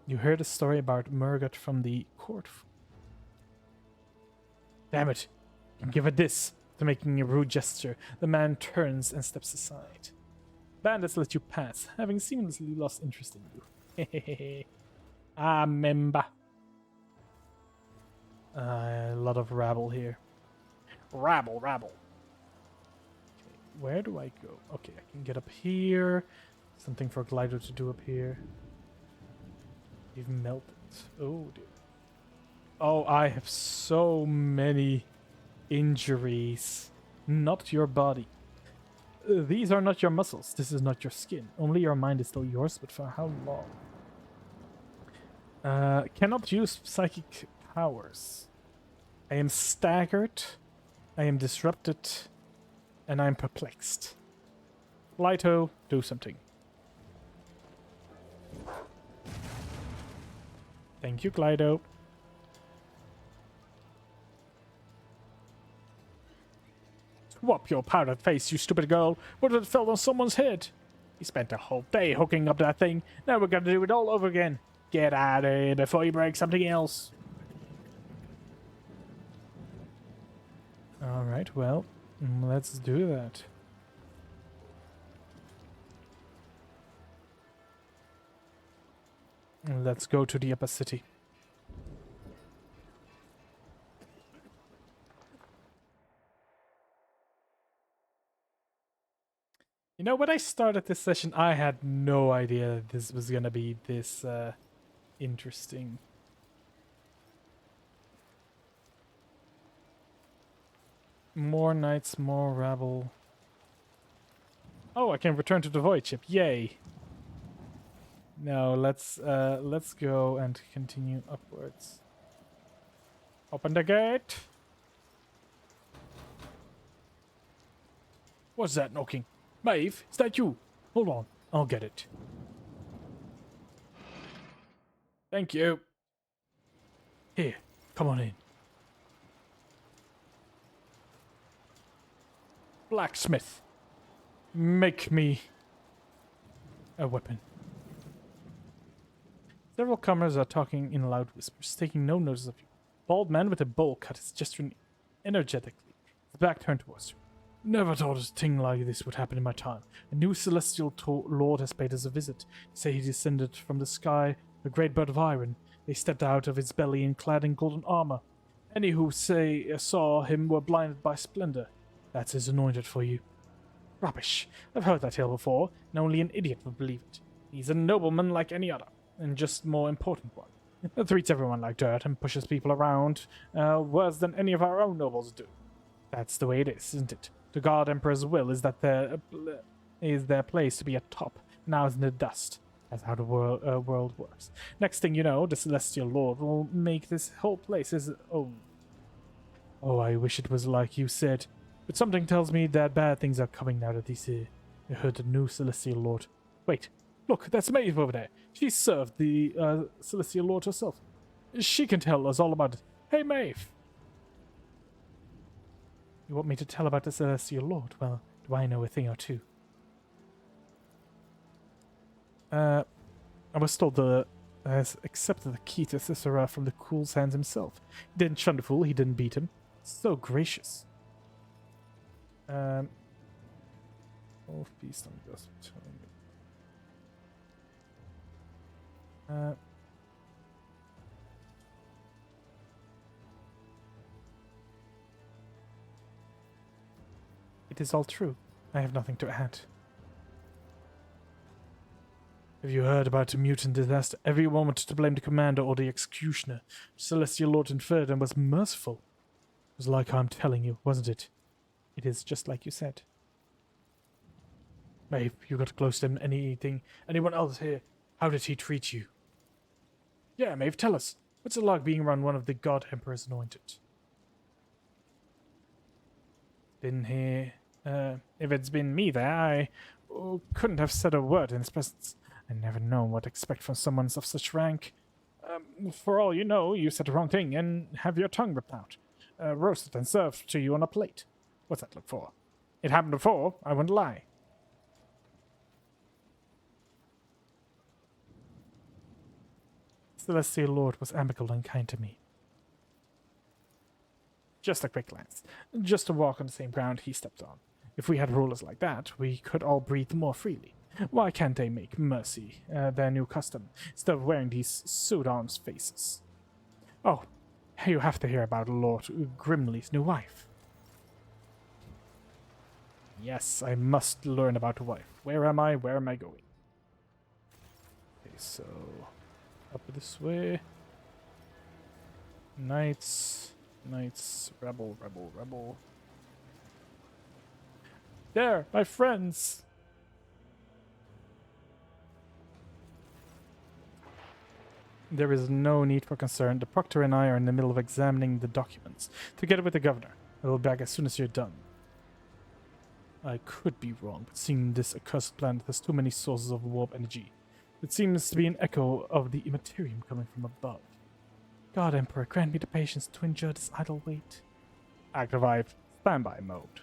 You heard a story about Margaret from the court. Damn it! Give her this! To making a rude gesture, the man turns and steps aside. Bandits let you pass, having seamlessly lost interest in you. Hehehe. Ah, member. A lot of rabble here. Rabble. Okay, where do I go? Okay, I can get up here. Something for Glider to do up here. You've melted. Oh, dear. Oh, I have so many injuries. Not your body. These are not your muscles. This is not your skin. Only your mind is still yours, but for how long? Cannot use psychic powers. I am staggered, I am disrupted, and I am perplexed. Lito, do something. Thank you, Glido. Swap your powdered face, you stupid girl. What if it fell on someone's head? We spent a whole day hooking up that thing. Now we're gonna do it all over again. Get out of here before you break something else. Alright, well, let's do that. Let's go to the upper city. You know, when I started this session, I had no idea that this was gonna be this interesting. More knights, more rabble. Oh, I can return to the void ship. Yay! No, let's go and continue upwards. Open the gate. What's that knocking? Maeve, is that you? Hold on, I'll get it. Thank you. Here, come on in. Blacksmith, make me a weapon. Several comers are talking in loud whispers, taking no notice of you. Bald man with a bowl cut is gesturing energetically, his back turned towards you. Never thought a thing like this would happen in my time. A new celestial lord has paid us a visit. They say he descended from the sky, a great bird of iron. They stepped out of his belly and clad in golden armor. Any who saw him were blinded by splendor. That's his anointed for you. Rubbish. I've heard that tale before, and only an idiot would believe it. He's a nobleman like any other, and just more important one. He treats everyone like dirt and pushes people around worse than any of our own nobles do. That's the way it is, isn't it? The God Emperor's will is that their place to be at top, now is in the dust. That's how the world works. Next thing you know, the Celestial Lord will make this whole place his own. Oh, I wish it was like you said. But something tells me that bad things are coming now that he's here. I heard the new Celestial Lord. Wait, look, that's Maeve over there. She served the Celestial Lord herself. She can tell us all about it. Hey, Maeve! You want me to tell about the Celestial Lord? Well, do I know a thing or two? I was told has accepted the key to Cicera from the Cool Sands himself. He didn't shun the fool, he didn't beat him. So gracious. Oh, peace, don't go telling me. It is all true. I have nothing to add. Have you heard about the mutant disaster? Everyone wanted to blame the commander or the executioner. Celestial Lord inferred and was merciful. It was like I'm telling you, wasn't it? It is just like you said. Maeve, you got close to him. Anyone else here? How did he treat you? Yeah, Maeve, tell us. What's it like being around one of the God Emperor's anointed? Been here. If it's been me there, I couldn't have said a word in his presence. I never know what to expect from someone of such rank. For all you know, you said the wrong thing and have your tongue ripped out. Roasted and served to you on a plate. What's that look for? It happened before, I wouldn't lie. Celestial Lord was amicable and kind to me. Just a quick glance. Just to walk on the same ground he stepped on. If we had rulers like that, we could all breathe more freely. Why can't they make mercy their new custom, instead of wearing these suit-arms faces? Oh, you have to hear about Lord Grimley's new wife. Yes, I must learn about the wife. Where am I? Where am I going? Okay, so... up this way. Knights... Knights... Rebel, rebel, rebel... There! My friends! There is no need for concern. The proctor and I are in the middle of examining the documents, together with the governor. I will be back as soon as you're done. I could be wrong, but seeing this accursed planet has too many sources of warp energy. It seems to be an echo of the Immaterium coming from above. God, Emperor, grant me the patience to endure this idle wait. Activate standby mode.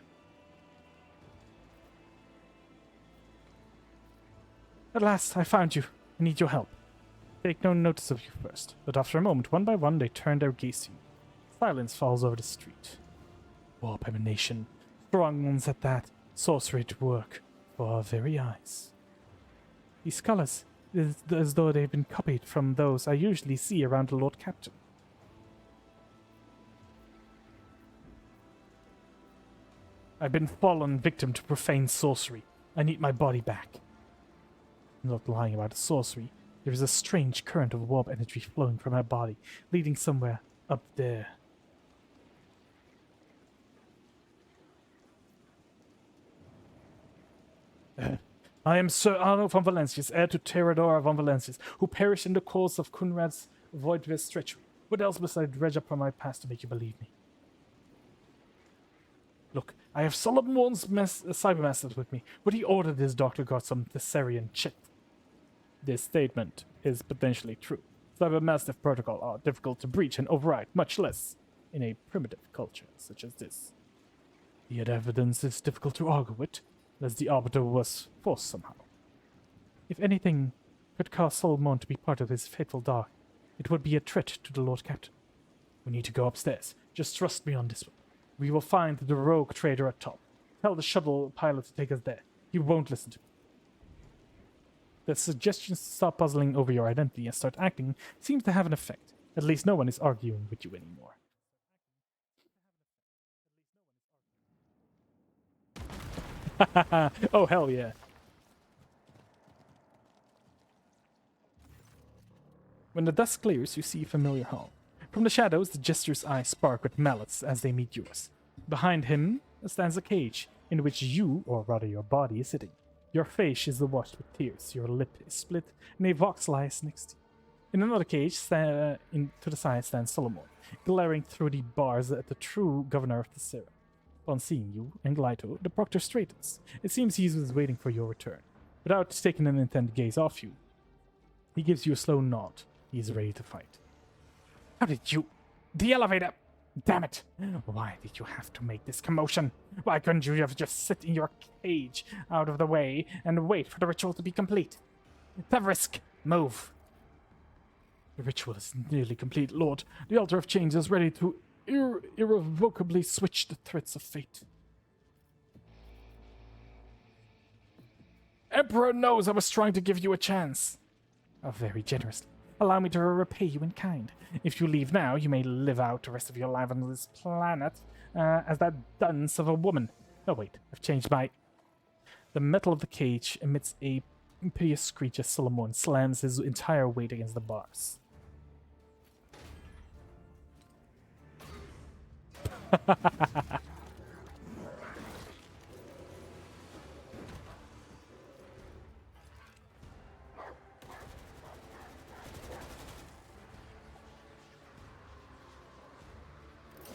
At last, I found you. I need your help. Take no notice of you first, but after a moment, one by one, they turn their gaze to you. Silence falls over the street. Warp emanation. Strong ones at that. Sorcery at work. For our very eyes. These colors, it is as though they've been copied from those I usually see around the Lord Captain. I've been fallen victim to profane sorcery. I need my body back. I'm not lying about the sorcery. There is a strange current of warp energy flowing from her body, leading somewhere up there. I am Sir Anno von Valencius, heir to Theodora von Valencius, who perished in the cause of Kunrad's voidless treachery. What else besides dredge up from my past to make you believe me? Look, I have Solomon's cybermasters with me, but he ordered his doctor got some Thessarian shit. This statement is potentially true. Cybermaster protocol are difficult to breach and override, much less in a primitive culture such as this. Yet evidence is difficult to argue with, as the Arbiter was forced somehow. If anything could cause Solomon to be part of his fateful dark, it would be a threat to the Lord Captain. We need to go upstairs. Just trust me on this one. We will find the rogue trader at top. Tell the shuttle pilot to take us there. He won't listen to me. The suggestions to stop puzzling over your identity and start acting seems to have an effect. At least no one is arguing with you anymore. Oh, hell yeah. When the dust clears, you see a familiar hall. From the shadows, the jester's eyes spark with malice as they meet yours. Behind him stands a cage, in which you, or rather your body, is sitting. Your face is washed with tears, your lip is split, and a vox lies next to you. In another cage, to the side stands Solomon, glaring through the bars at the true governor of the Sarah. Upon seeing you and Glyto, the proctor straightens. It seems he was waiting for your return. Without taking an intent gaze off you, he gives you a slow nod. He is ready to fight. How did you... The elevator! Damn it! Why did you have to make this commotion? Why couldn't you have just sit in your cage out of the way and wait for the ritual to be complete? Tavrisk, move! The ritual is nearly complete, Lord. The altar of change is ready to irrevocably switch the threads of fate. Emperor knows I was trying to give you a chance. Oh, very generously. Allow me to repay you in kind. If you leave now, you may live out the rest of your life on this planet as that dunce of a woman. Oh wait, I've changed my... The metal of the cage emits a piteous screech as Solomon slams his entire weight against the bars.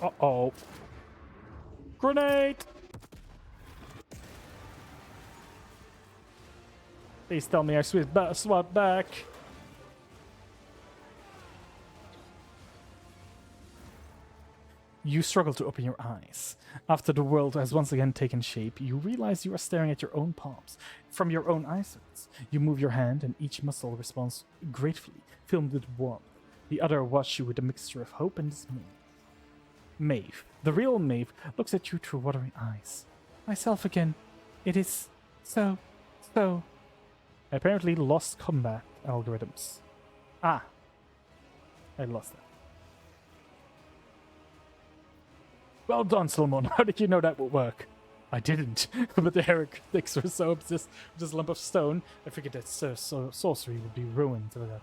Uh-oh. Grenade! Please tell me I swap back. You struggle to open your eyes. After the world has once again taken shape, you realize you are staring at your own palms from your own eyesight. You move your hand and each muscle responds gratefully, filled with warmth. The other watches you with a mixture of hope and dismay. Maeve, the real Maeve, looks at you through watering eyes. Myself again. It is so. I apparently lost combat algorithms. Ah. I lost that. Well done, Solomon. How did you know that would work? I didn't, but the heretics were so obsessed with this lump of stone, I figured that sorcery would be ruined to that.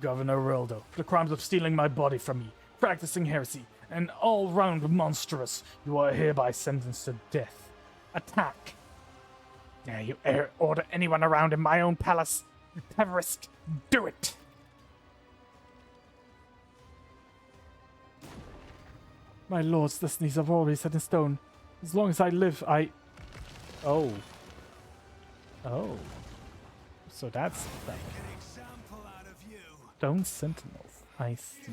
Governor Roldo, for the crimes of stealing my body from me, practicing heresy, and all-round monstrous, you are hereby sentenced to death. Attack! Dare you order anyone around in my own palace? Tavrisk, do it! My lord's destinies are already set in stone. As long as I live, Oh. Oh. So that's the thing. Stone sentinels. I see.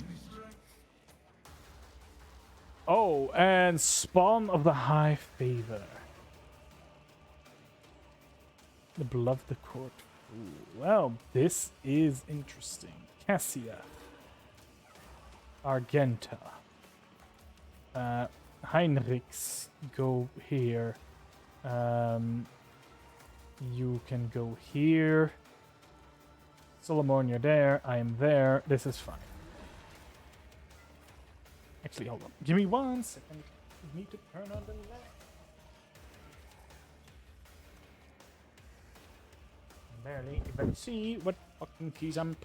Oh, and spawn of the high favor. The beloved court. Ooh, well, this is interesting. Cassia. Argenta. Heinrichs, go here. You can go here. Solomon, you're there. I am there. This is fine. Actually, hold on. Give me 1 second. I need to turn on the light. Barely even see what fucking keys I'm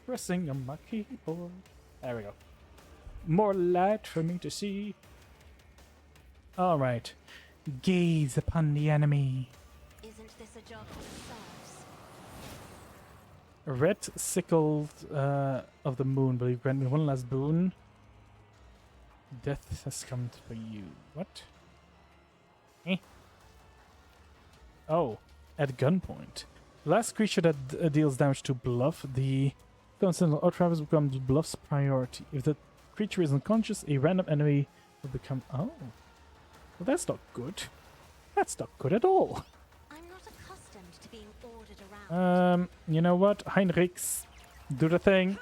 pressing on my keyboard. There we go. More light for me to see. Alright. Gaze upon the enemy. Isn't this a job for the serfs? Red sickle of the moon, but you grant me one last boon. Death has come for you. What? Eh? Oh, at gunpoint. Last creature that deals damage to Bluff, the Stone Sentinel or Travis becomes Bluff's priority. If the creature is unconscious, a random enemy will become... Oh. Well, that's not good. That's not good at all. I'm not accustomed to being ordered around. You know what? Heinrichs, do the thing.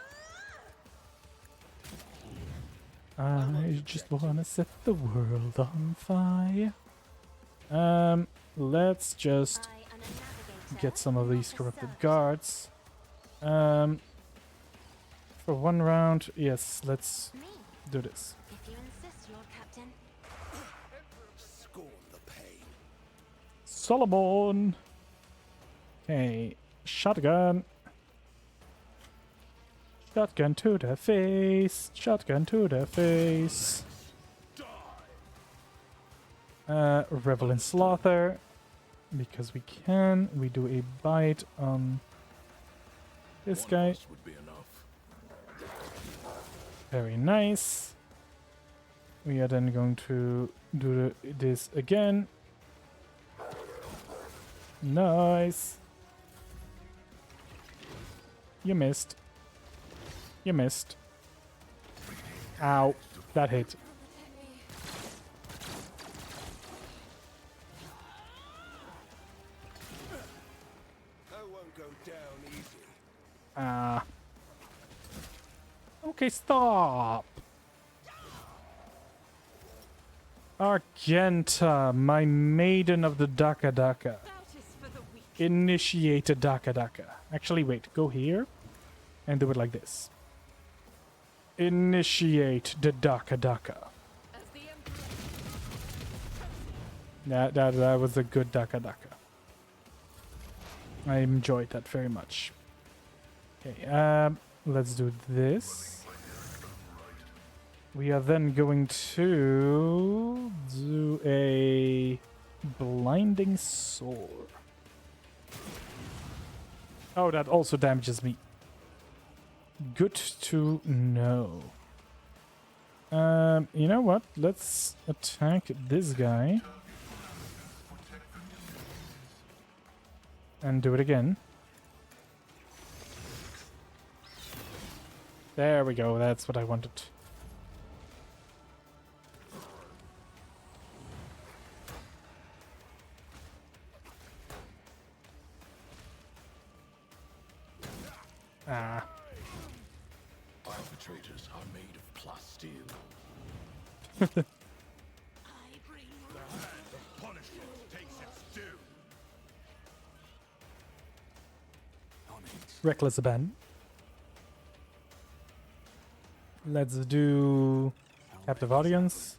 I just wanna set the world on fire. Let's just I am a navigator, get some of these not a corrupted servitor. guards. For one round, yes, let's Me, do this. if you insist, Lord Captain. Scorn the pain. Solomon! Okay, shotgun. Shotgun to the face. Shotgun to the face. Revel in Slaughter. Because we can. We do a bite on this guy. Would be enough. Very nice. We are then going to do this again. Nice. You missed. You missed. Ow. That hit. I won't go down easy. Ah. Okay, stop. Argenta, my maiden of the Daka Daka. Initiate a Daka Daka. Actually, wait, go here and do it like this. Initiate the Daka Daka. That was a good Daka Daka. I enjoyed that very much. Okay, let's do this. We are then going to do a blinding sword. Oh, that also damages me. Good to know. You know what? Let's attack this guy. And do it again. There we go, that's what I wanted. Ah. Perpetrators are made of plasteel. I bring the punishment takes its due. On it. Reckless abandon. Let's do captive audience.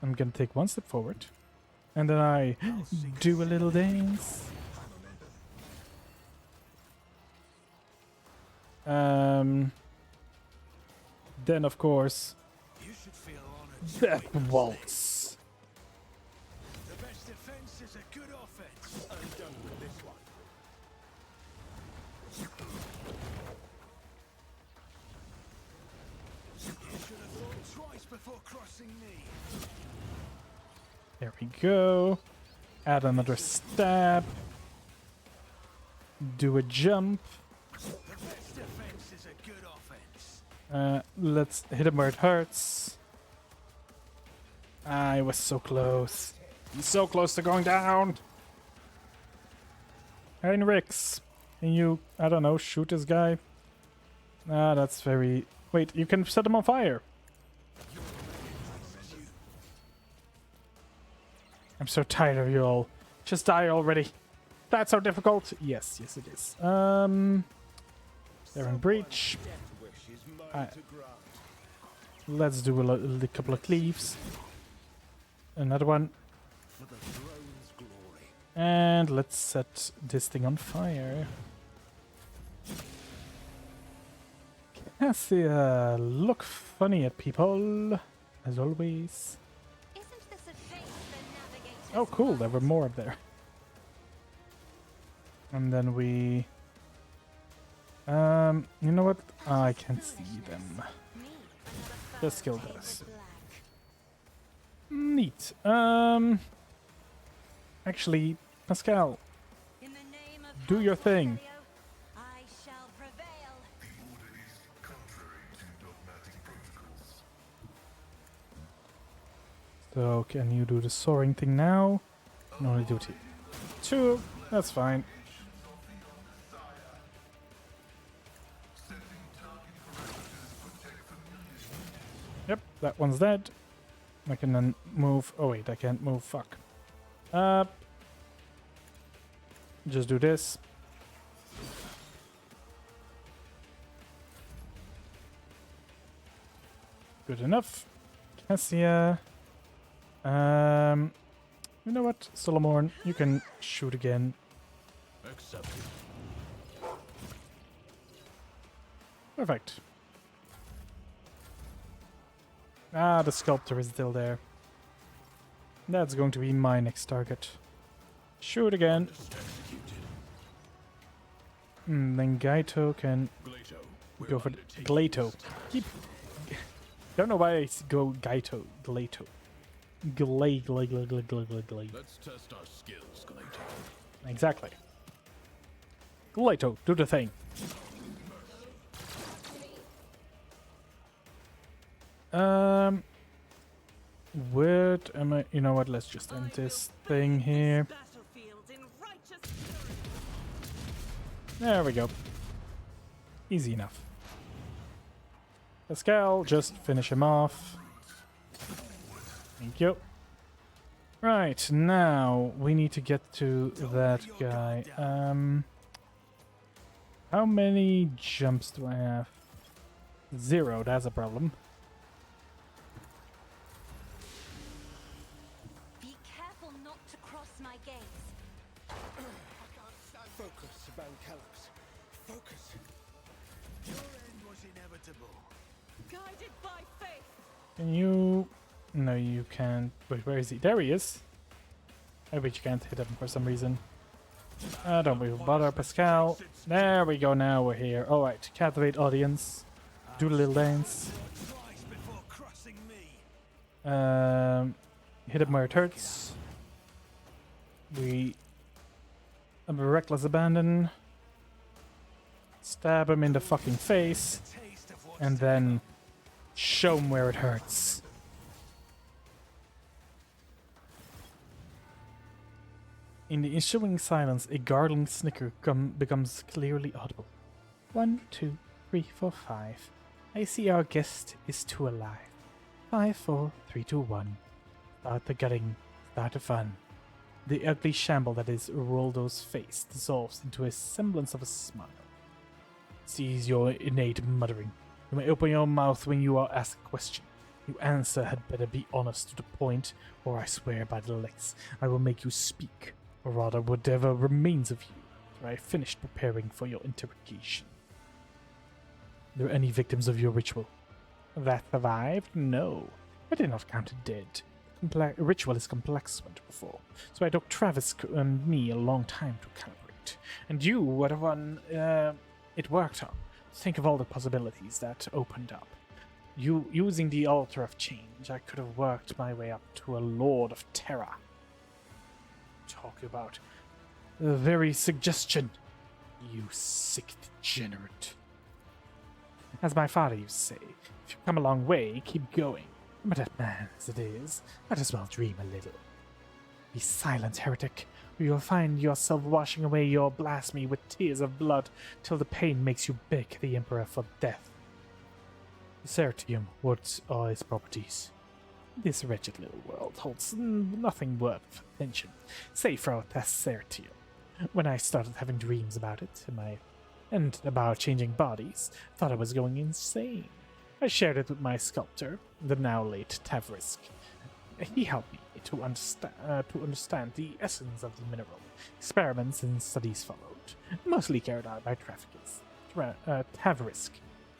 I'm gonna take one step forward. And then I do a little dance. Then of course, You should feel honored. Death Waltz. The best defense is a good offense. I'm done with this one. You should have thought twice before crossing me. There we go. Add another stab. Do a jump. The best defense is a good offense. Let's hit him where it hurts. I was so close. So close to going down. Heinrichs, can you, I don't know, shoot this guy? Ah, that's very... Wait, you can set him on fire. I'm so tired of you all. Just die already. That's so difficult. Yes, yes it is. They're in breach. Wish is mine to grant. Let's do a couple of cleaves. Another one. For the throne's glory. And let's set this thing on fire. Cassia, look funny at people, as always. Isn't this a shame the navigators Oh, cool, there were more up there. And then we You know what? I can't see them. Me, another The skill fur does. painted black. Neat. Actually, Pascal, In the name of do your House thing. Orthelio, I shall prevail. So, can you do the soaring thing now? Can only do two. Two, that's fine. Yep, that one's dead. I can then move. Oh, wait, I can't move. Fuck. Just do this. Good enough. Cassia. You know what, Solomon? You can shoot again. Accepted. Perfect. Ah, the sculptor is still there. That's going to be my next target. Shoot again. Then Gaito can go for Glato. Keep. Don't know why I go Gaito. Glato. Glay. Let's test our skills, Glato. Exactly. Glato, do the thing. Where am I? You know what? Let's just end this thing here. There we go. Easy enough. Pascal, just finish him off. Thank you. Right, now we need to get to that guy. How many jumps do I have? 0, that's a problem. Be careful not to cross my gaze. Focus, Bancalos. Focus. Your end was inevitable. Guided by faith. Can you... No, you can't. Wait, where is he? There he is. I bet you can't hit him for some reason. Don't we bother, Pascal. There we go, now we're here. Alright, captivate audience. Do a little dance. Twice before crossing me. Hit him where it hurts. We... A reckless abandon. Stab him in the fucking face. Taste of what's And then... show him where it hurts. In the ensuing silence, a gargling snicker becomes clearly audible. 1, 2, 3, 4, 5. I see our guest is too alive. 5, 4, 3, 2, 1. Start the gutting, start the fun. The ugly shamble that is Roldo's face dissolves into a semblance of a smile. Cease your innate muttering. You may open your mouth when you are asked a question. Your answer had better be honest to the point, or I swear by the legs, I will make you speak, or rather whatever remains of you, after I have finished preparing for your interrogation. Are there any victims of your ritual? That survived? No. I did not count it dead. Ritual is complex, went before, so I took Travis and me a long time to calibrate. And you were the one it worked on. Think of all the possibilities that opened up. Using the Altar of Change, I could have worked my way up to a Lord of Terror. Talk about the very suggestion. You sick degenerate. As my father used to say, if you've come a long way, keep going. But that man as it is, might as well dream a little. Be silent, heretic, or you'll find yourself washing away your blasphemy with tears of blood till the pain makes you beg the Emperor for death. The Certium, what are its properties? This wretched little world holds nothing worth attention, save for our Certium. When I started having dreams about it, and about changing bodies, thought I was going insane. I shared it with my sculptor, the now late Tavrisk. He helped me to understand the essence of the mineral. Experiments and studies followed, mostly carried out by traffickers. Tavrisk.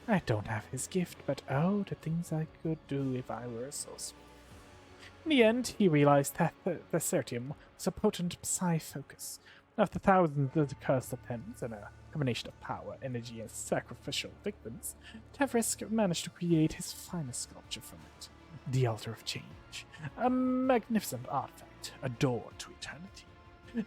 I don't have his gift, but oh, the things I could do if I were so small. In the end, he realized that the Certium was a potent psi focus, After thousands of cursed attempts and a combination of power, energy, and sacrificial victims, Tevrisk managed to create his finest sculpture from it, the Altar of Change, a magnificent artifact adored to eternity.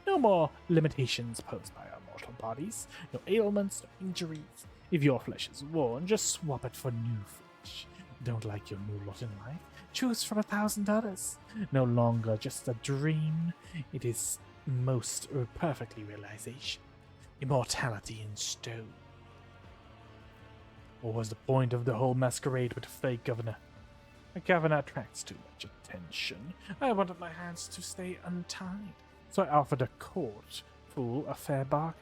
No more limitations posed by our mortal bodies, no ailments, no injuries. If your flesh is worn, just swap it for new flesh. Don't like your new lot in life? Choose from 1,000 others. No longer just a dream, it is most perfectly realization. Immortality in stone. What was the point of the whole masquerade with a fake governor? A governor attracts too much attention. I wanted my hands to stay untied, so I offered a court fool a fair bargain.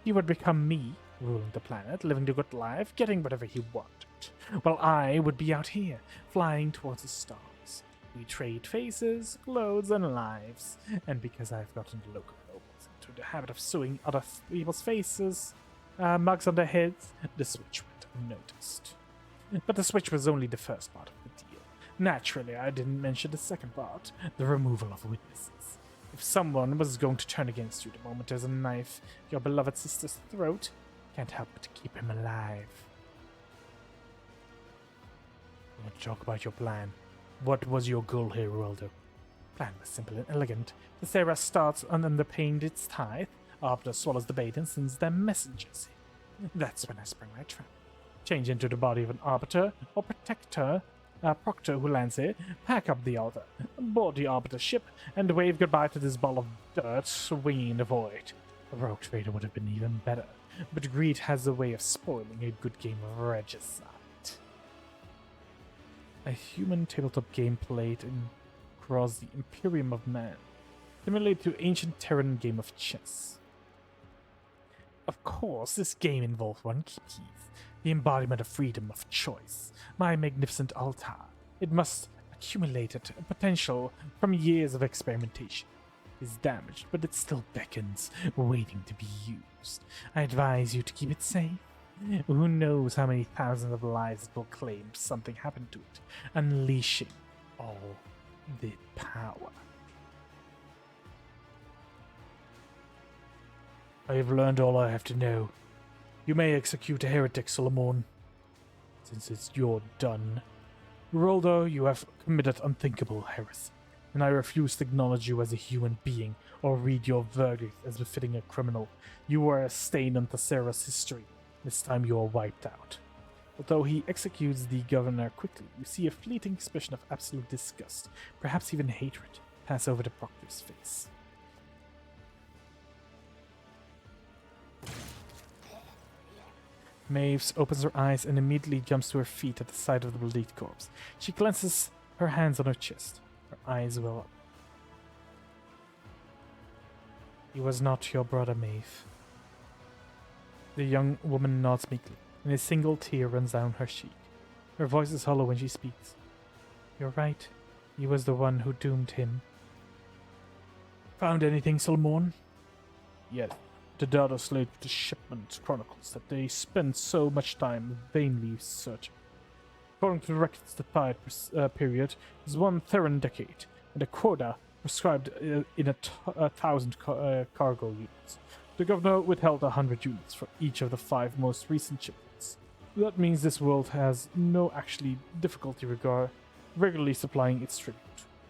He would become me, ruling the planet, living the good life, getting whatever he wanted, while I would be out here, flying towards the stars. We trade faces, clothes, and lives, and because I've gotten the local nobles into the habit of sewing other people's faces, mugs on their heads, the switch went unnoticed. But the switch was only the first part of the deal. Naturally, I didn't mention the second part, the removal of witnesses. If someone was going to turn against you the moment there's a knife your beloved sister's throat, can't help but keep him alive. I want to talk about your plan. What was your goal here, Roldo? Plan was simple and elegant. The Sarah starts underpaying its tithe, Arbiter swallows the bait and sends their messengers in. That's when I sprung my trap. Change into the body of an Arbiter or Proctor who lands here, pack up the Altar, board the Arbiter ship, and wave goodbye to this ball of dirt swinging in the void. A rogue trader would have been even better, but greed has a way of spoiling a good game of regicide. A human tabletop game played across the Imperium of Man, similar to ancient Terran game of chess. Of course, this game involves one key piece, the embodiment of freedom of choice, my magnificent altar. It must accumulate potential from years of experimentation. It is damaged, but it still beckons, waiting to be used. I advise you to keep it safe. Who knows how many thousands of lives it will claim if something happened to it, unleashing all the power. I have learned all I have to know. You may execute a heretic, Solomon, since it's your done. Roldo, you have committed unthinkable heresy, and I refuse to acknowledge you as a human being or read your verdict as befitting a criminal. You are a stain on Tessera's history. This time you are wiped out. Although he executes the governor quickly, you see a fleeting expression of absolute disgust, perhaps even hatred, pass over the proctor's face. Maves opens her eyes and immediately jumps to her feet at the sight of the bleed corpse. She clenches her hands on her chest. Her eyes well up. He was not your brother, Maeve. The young woman nods meekly, and a single tear runs down her cheek. Her voice is hollow when she speaks. You're right. He was the one who doomed him. Found anything, Solomon? Yes. The data slate of the shipment chronicles that they spent so much time vainly searching. According to the records, the time period is 1 Theran decade, and a quota prescribed in 1,000 cargo units. The governor withheld 100 units for each of the 5 most recent shipments. That means this world has no actually difficulty regularly supplying its tribute.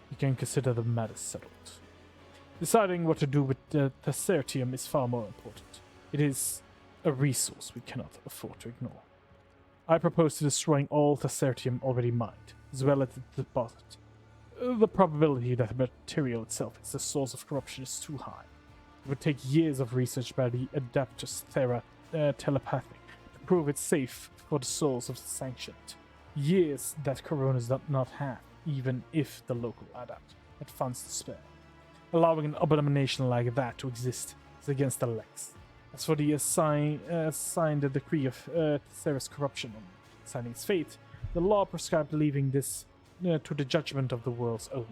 You can consider the matter settled. Deciding what to do with the Tessertium is far more important. It is a resource we cannot afford to ignore. I propose to destroying all Tessertium already mined, as well as the deposit. The probability that the material itself is the source of corruption is too high. It would take years of research by the Adeptus telepathic to prove it's safe for the souls of the sanctioned. Years that Coronas does not have, even if the local adept had funds to spare. Allowing an abomination like that to exist is against the lex. As for the assigned decree of Tesser's corruption on signing its fate, the law prescribed leaving this to the judgment of the world's owner,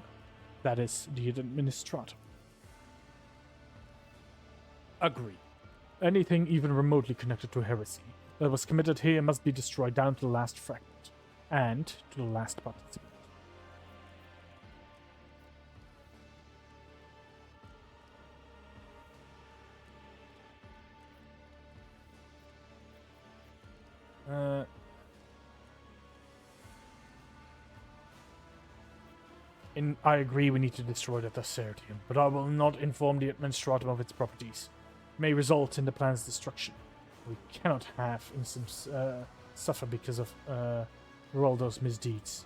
that is, the administrator. Agree. Anything even remotely connected to heresy that was committed here must be destroyed down to the last fragment, and to the last participant. I agree we need to destroy the Thessarian, but I will not inform the Administratum of its properties. It may result in the plan's destruction. We cannot have innocents suffer because of Roldo's misdeeds.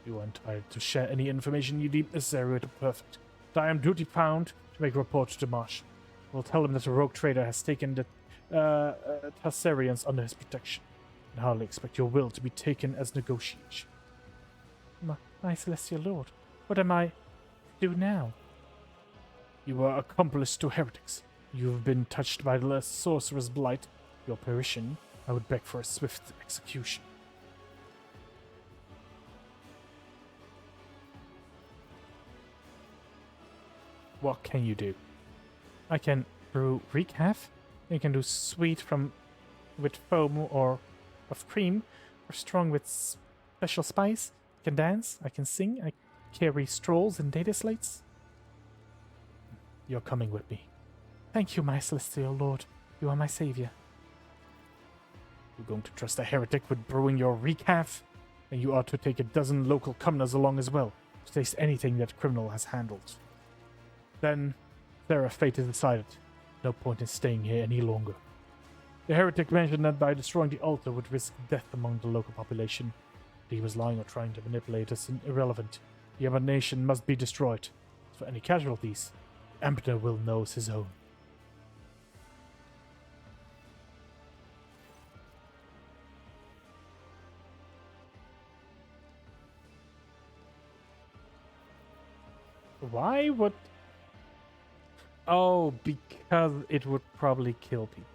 You are entitled to share any information you deem necessary with the Perfect, but I am duty-bound to make a report to the Marshal. We'll tell him that a rogue trader has taken the Thessarians under his protection, and hardly expect your will to be taken as negotiation. My celestial lord, what am I to do now? You are accomplice to heretics. You have been touched by the sorcerer's blight. Your apparition, I would beg for a swift execution. What can you do? I can brew recaf. You can do sweet with foam or of cream, or strong with special spice. I can dance. I can sing. I carry strolls and data slates. You're coming with me. Thank you, my celestial lord. You are my savior. You're going to trust a heretic with brewing your recaf? And you ought to take a dozen local commoners along as well, to taste anything that criminal has handled. Then, their fate is decided. No point in staying here any longer. The heretic mentioned that by destroying the altar would risk death among the local population. He was lying or trying to manipulate us irrelevant. The abomination must be destroyed. As for any casualties, the Emperor will know his own. Why would... Oh, because it would probably kill people.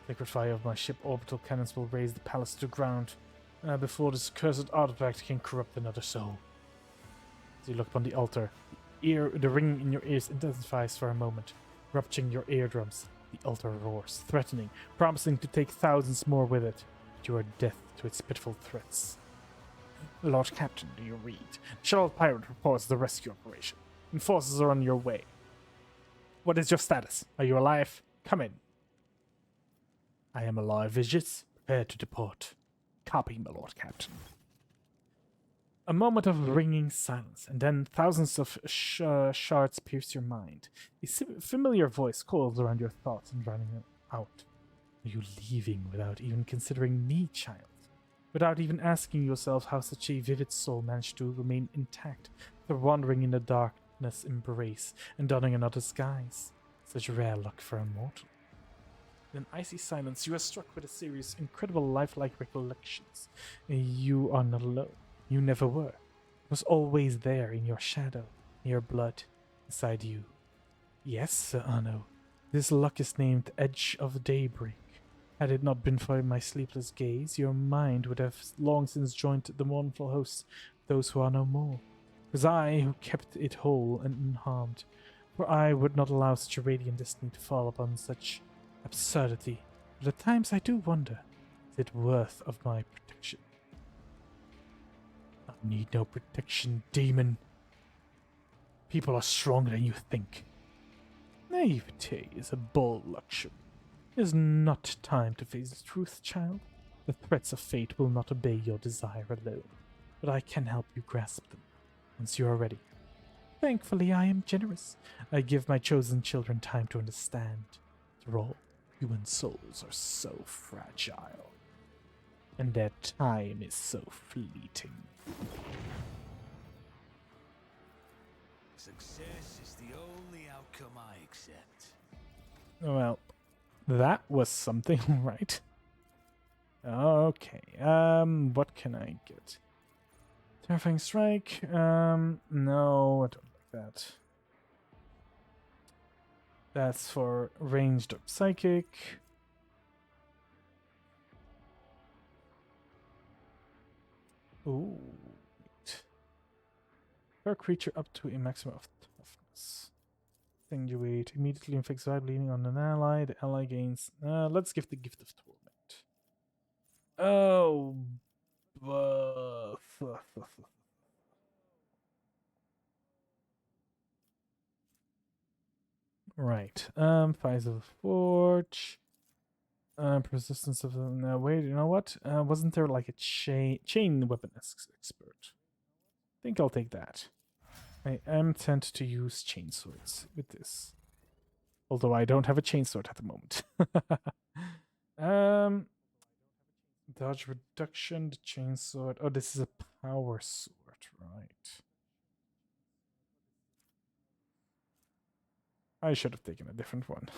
Liquid fire of my ship orbital cannons will raise the palace to ground before this cursed artifact can corrupt another soul. As you look upon the altar, the ringing in your ears intensifies for a moment, rupturing your eardrums. The altar roars, threatening, promising to take thousands more with it. But you are deaf to its pitiful threats. Lord Captain, do you read? The Shuttle Pirate reports the rescue operation, and forces are on your way. What is your status? Are you alive? Come in. I am alive, Vigis. Prepare to depart. Copy, my Lord Captain. A moment of ringing silence, and then thousands of shards pierce your mind. A familiar voice calls around your thoughts and drowning them out. Are you leaving without even considering me, child? Without even asking yourself how such a vivid soul managed to remain intact after wandering in the darkness embrace and donning another guise? Such rare luck for a mortal. In an icy silence, you are struck with a series of incredible lifelike recollections. You are not alone. You never were. It was always there in your shadow, in your blood, inside you. Yes, Sir Anno, this luck is named Edge of Daybreak. Had it not been for my sleepless gaze, your mind would have long since joined the mournful host of those who are no more. It was I who kept it whole and unharmed, for I would not allow such a radiant destiny to fall upon such absurdity. But at times I do wonder, is it worth of my protection? I need no protection, demon. People are stronger than you think. Naivete is a bold luxury. It is not time to face the truth, child. The threats of fate will not obey your desire alone, but I can help you grasp them once you are ready. Thankfully, I am generous. I give my chosen children time to understand. After all, human souls are so fragile, and their time is so fleeting. Success is the only outcome I accept. Well, that was something, right? Okay, what can I get? Terrifying Strike, no, I don't like that. That's for ranged or psychic. Ooh, wait. Per creature up to a maximum of toughness. Extenuate. Immediately inflicts vibe bleeding on an ally. The ally gains. Let's give the gift of torment. Oh, right. Fires of the Forge. Persistence of the. No, wait. You know what? Wasn't there like a chain weapon expert? think I'll take that. I am tempted to use chainswords with this. Although I don't have a chainsword at the moment. Dodge reduction, the chainsword. Oh, this is a power sword, right. I should have taken a different one.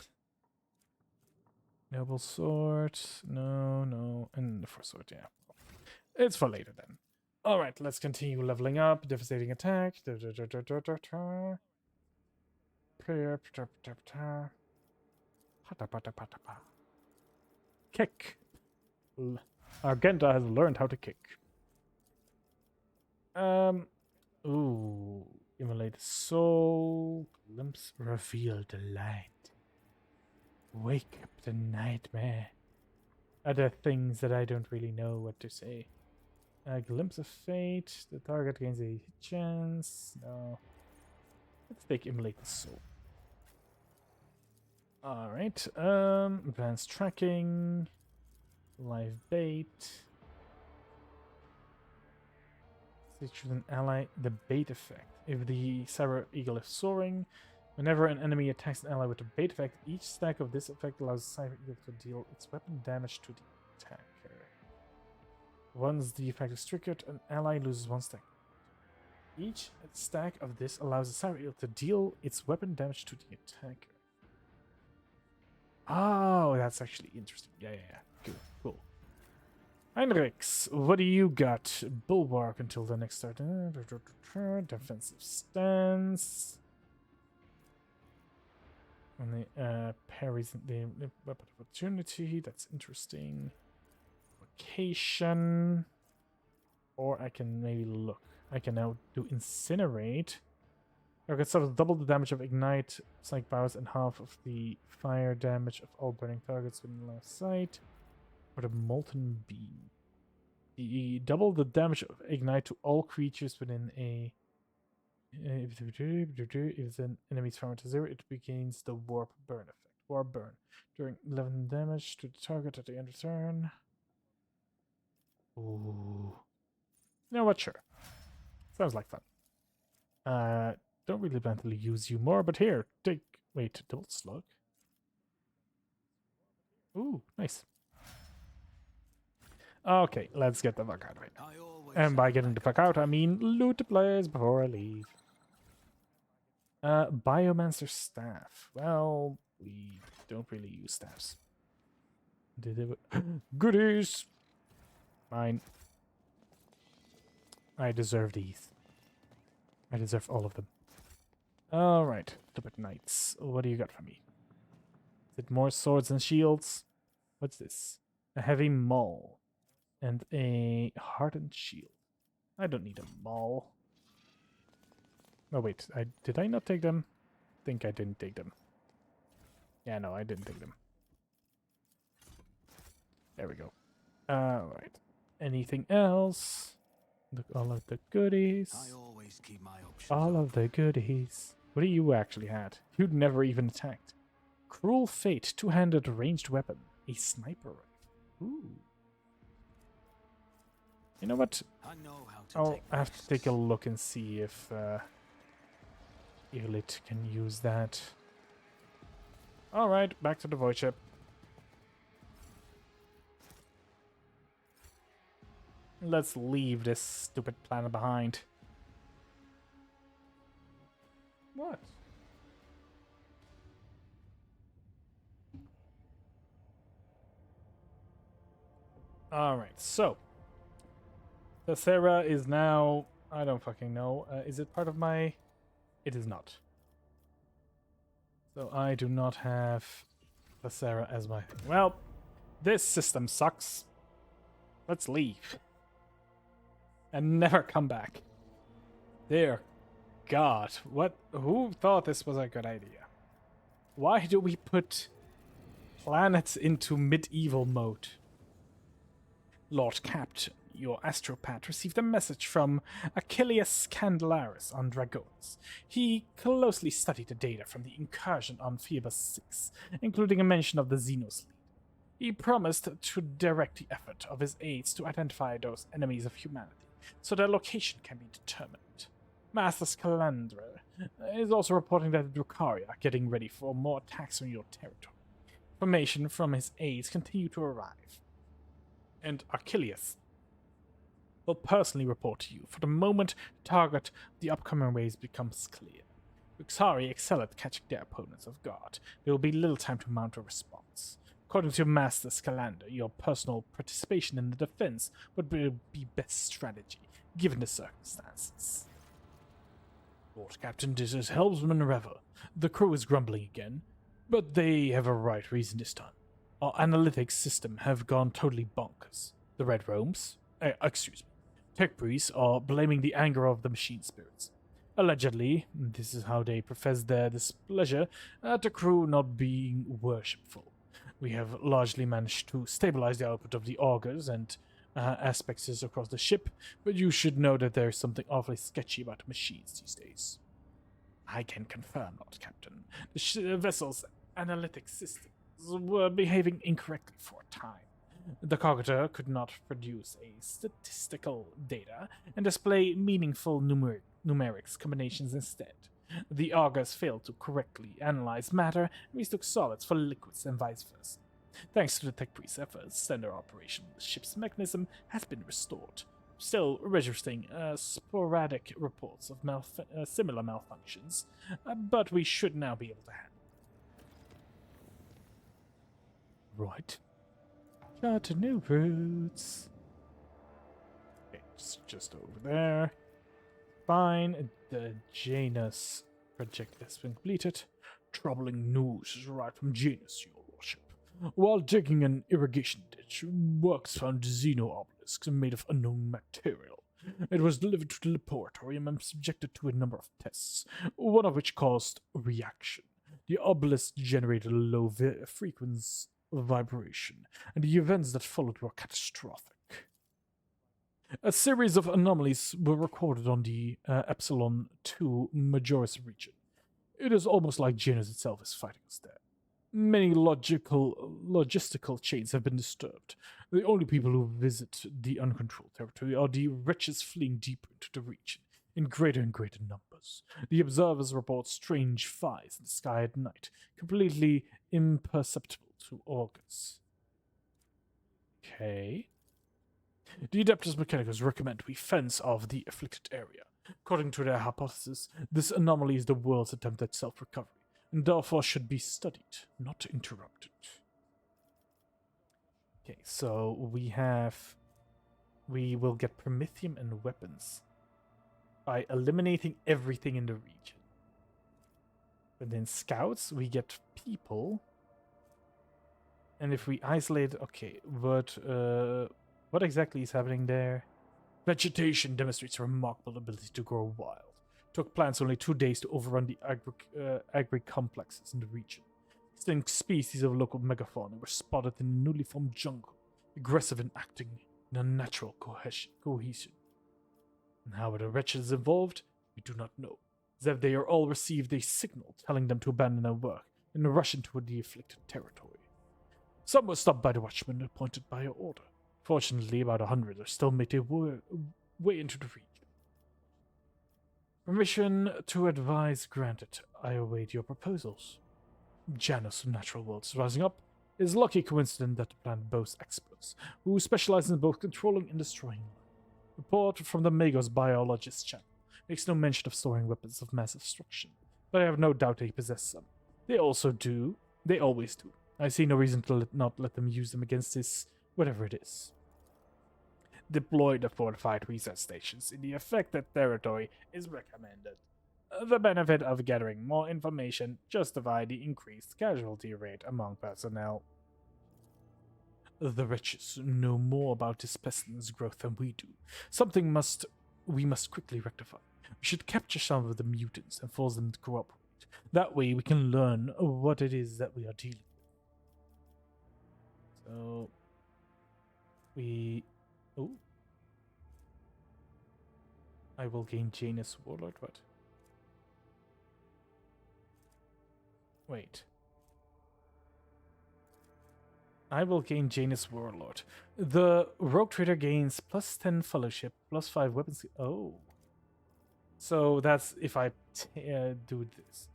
Noble sword. No. And the first sword, yeah. It's for later then. Alright, let's continue leveling up. Devastating attack. Kick. Argenta has learned how to kick. Ooh. Immolate the soul. Glimpse reveal the light. Wake up the nightmare. Other things that I don't really know what to say. A glimpse of fate. The target gains a hit chance. No. Let's take immolate the soul. Alright. Advanced tracking. Live bait. Choose an ally. The bait effect. If the Cyber Eagle is soaring, whenever an enemy attacks an ally with a bait effect, each stack of this effect allows the Cyber Eagle to deal its weapon damage to the attacker. Once the effect is triggered, an ally loses 1 stack. Each stack of this allows the Cyber Eagle to deal its weapon damage to the attacker. Oh, that's actually interesting. Yeah. Cool. Heinrichs, what do you got? Bulwark until the next start. Defensive stance. And the parries the weapon of opportunity. That's interesting. Location. Or I can maybe look. I can now do incinerate. Target suffers double the damage of ignite, psych powers, and half of the fire damage of all burning targets within line of sight. Or the molten beam. Double the damage of ignite to all creatures within a. If an enemy's power to 0, it regains the warp burn effect. Warp burn. During 11 damage to the target at the end of turn. Ooh. You know what? Sure. Sounds like fun. Don't really plan to use you more, but here, take. Wait, double slug. Ooh, nice. Okay, let's get the fuck out right now. And by getting the fuck out, I mean loot the place before I leave. Biomancer staff. Well, we don't really use staffs. Goodies! Mine. I deserve these. I deserve all of them. Alright, stupid knights. What do you got for me? Is it more swords and shields? What's this? A heavy maul. And a hardened shield. I don't need a maul. Oh wait, did I not take them? I think I didn't take them. Yeah, no, I didn't take them. There we go. Alright. Anything else? Look, all of the goodies. I always keep my options All of the goodies. What do you actually had? You'd never even attacked. Cruel Fate, two-handed ranged weapon. A sniper rifle. Ooh. You know what? I know how to I'll take have to risks. take a look and see if Elit can use that. Alright, back to the void ship. Let's leave this stupid planet behind. What? Alright, so. Thessera is now... I don't fucking know. Is it part of my... It is not. So I do not have Thessera as my... Well, this system sucks. Let's leave. And never come back. Dear God, what? Who thought this was a good idea? Why do we put planets into medieval mode? Lord Captain, your astropath received a message from Achilles Candelaris on Dragones. He closely studied the data from the incursion on Phoebus 6, including a mention of the Xenos lead. He promised to direct the effort of his aides to identify those enemies of humanity so their location can be determined. Master Scalandra is also reporting that the Drukhari are getting ready for more attacks on your territory. Information from his aides continue to arrive. And Achilles will personally report to you for the moment the target of the upcoming waves becomes clear. Drukhari excel at catching their opponents off guard. There will be little time to mount a response. According to Master Scalander, your personal participation in the defense would be best strategy, given the circumstances. Lord Captain, this is Helmsman Rever. The crew is grumbling again, but they have a right reason this time. Our analytics system have gone totally bonkers. The Red Roams, tech priests are blaming the anger of the machine spirits. Allegedly, this is how they profess their displeasure at the crew not being worshipful. We have largely managed to stabilize the output of the augurs and aspects across the ship, but you should know that there is something awfully sketchy about the machines these days. I can confirm, Lord Captain. The vessel's analytic systems were behaving incorrectly for a time. The Cogiter could not produce a statistical data and display meaningful numerics combinations instead. The augurs failed to correctly analyze matter and mistook solids for liquids and vice versa. Thanks to the tech priest's efforts, standard operation of the ship's mechanism has been restored, still registering sporadic reports of similar malfunctions, but we should now be able to handle it. Right. Chart new routes. Okay, it's just over there. Fine. The Janus project has been completed. Troubling news is right from Janus, your worship. While digging an irrigation ditch, works found Xeno obelisks made of unknown material. It was delivered to the laboratory and subjected to a number of tests, one of which caused reaction. The obelisk generated a low frequency vibration, and the events that followed were catastrophic. A series of anomalies were recorded on the Epsilon 2 Majoris region. It is almost like Janus itself is fighting us there. Many logistical chains have been disturbed. The only people who visit the uncontrolled territory are the wretches fleeing deeper into the region, in greater and greater numbers. The observers report strange fires in the sky at night, completely imperceptible to augurs. Okay. The Adeptus Mechanicus recommend we fence off the afflicted area. According to their hypothesis, this anomaly is the world's attempt at self-recovery, and therefore should be studied, not interrupted. Okay, so we will get Promethium and weapons by eliminating everything in the region. And then scouts, we get people. And if we isolate, okay, what exactly is happening there? Vegetation demonstrates a remarkable ability to grow wild. Took plants only 2 days to overrun the agri-complexes in the region. Distinct species of local megafauna were spotted in the newly formed jungle, aggressive and acting in unnatural cohesion. And how were the wretches involved? We do not know, as if they are all received a signal telling them to abandon their work and rush into the afflicted territory. Some were stopped by the watchmen appointed by your order. Fortunately, about 100 are still made their way into the region. Permission to advise granted. I await your proposals. Janus of Natural Worlds Rising Up is a lucky coincidence that the planet boasts experts who specialize in both controlling and destroying life. Report from the Magos biologist channel makes no mention of storing weapons of mass destruction, but I have no doubt they possess some. They always do. I see no reason to not let them use them against this, whatever it is. Deploy the fortified research stations in the affected territory is recommended. The benefit of gathering more information justify the increased casualty rate among personnel. The wretches know more about this pestilence growth than we do. Something we must quickly rectify. We should capture some of the mutants and force them to cooperate. That way we can learn what it is that we are dealing with. So I will gain Janus Warlord, what? Wait. I will gain Janus Warlord. The Rogue Trader gains plus 10 Fellowship, plus 5 weapons. Oh. So that's if I do this.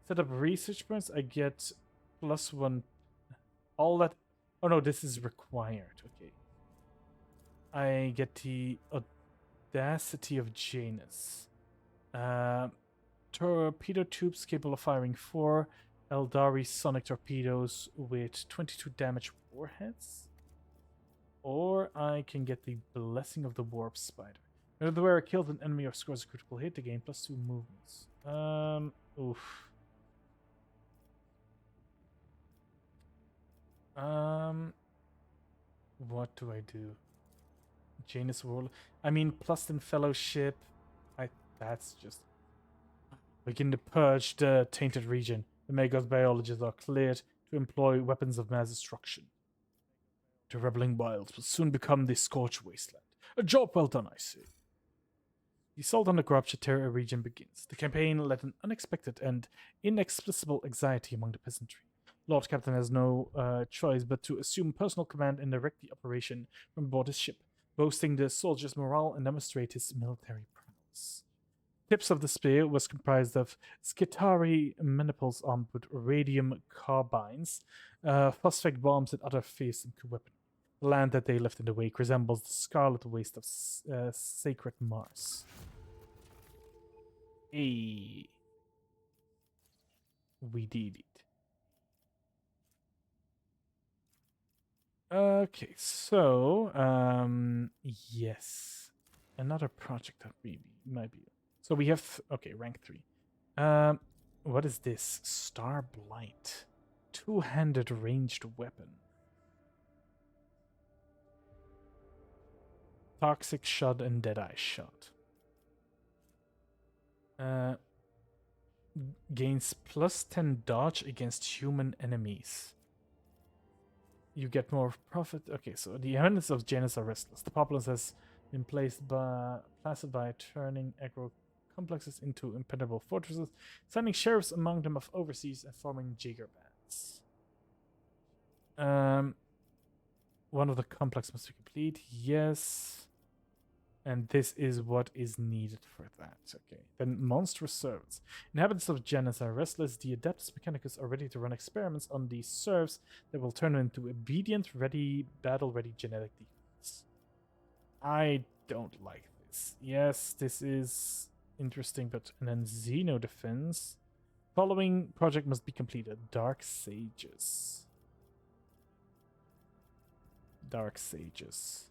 Set up research points, I get plus 1. All that. Oh no, this is required. Okay. I get the Audacity of Janus. Torpedo tubes capable of firing 4 Eldari sonic torpedoes with 22 damage warheads. Or I can get the Blessing of the Warp Spider. Whenever the wearer kills an enemy or scores a critical hit, they gain plus 2 movements. Oof. What do I do? Janus Warlord. I mean, plus 10 Fellowship. That's just. Begin to purge the tainted region. The Magos biologists are cleared to employ weapons of mass destruction. The rebelling wilds will soon become the scorched wasteland. A job well done, I say. The assault on the corrupted Terra region begins. The campaign led an unexpected and inexplicable anxiety among the peasantry. Lord Captain has no choice but to assume personal command and direct the operation from aboard his ship, boasting the soldiers' morale and demonstrate his military prowess. Tips of the spear was comprised of Skitari maniples armed with radium carbines, phosphate bombs, and other fearsome weaponry. The land that they left in the wake resembles the scarlet waste of sacred Mars. Hey. We did it. Okay, so, yes. Another project that we might be. So we have, okay, rank 3. What is this? Star Blight. Two-handed ranged weapon. Toxic Shot and Deadeye Shot. Gains plus 10 dodge against human enemies. You get more profit. Okay, so the inhabitants of Janus are restless. The populace has been placed placid by turning aggro complexes into impenetrable fortresses, sending sheriffs among them of overseas and forming Jaeger bands. One of the complex must be complete. Yes. And this is what is needed for that. Okay. Then monstrous servants. Inhabitants of Janus are restless. The Adeptus Mechanicus are ready to run experiments on these serfs that will turn them into obedient, battle-ready genetic defense. I don't like this. Yes, this is interesting, but and then Xeno defense. Following project must be completed. Dark Sages. Dark Sages.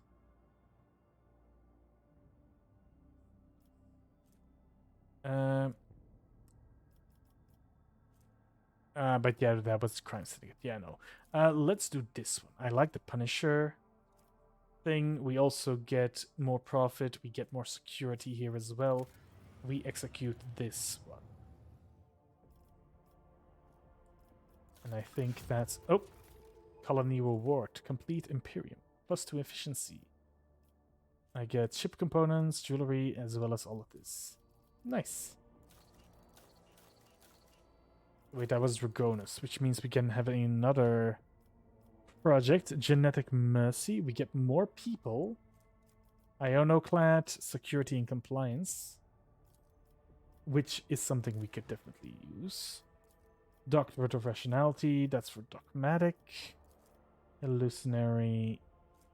But yeah, that was Crime Syndicate. Yeah, no. Let's do this one. I like the Punisher thing. We also get more profit. We get more security here as well. We execute this one. And I think that's... Oh! Colony Reward. Complete Imperium. Plus 2 efficiency. I get ship components, jewelry, as well as all of this. Nice. Wait, that was Dragonus, which means we can have another project. Genetic Mercy. We get more people. Ionoclad, security and compliance. Which is something we could definitely use. Doctorate of Rationality, that's for Dogmatic. Hallucinatory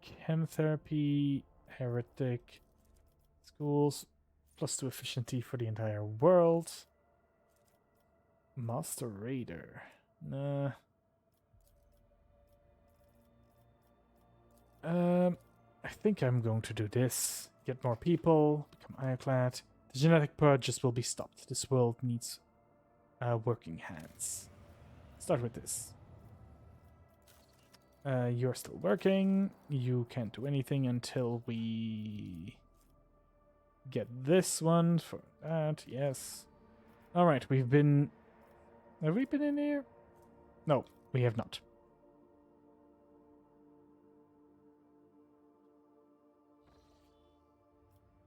Chemotherapy, Heretic, Schools, plus 2 efficiency for the entire world. Master Raider. Nah. I think I'm going to do this. Get more people, become ironclad. The genetic purges will be stopped. This world needs working hands. Start with this. You're still working. You can't do anything until we get this one for that. Yes. All right, we've been... Have we been in here? No, we have not.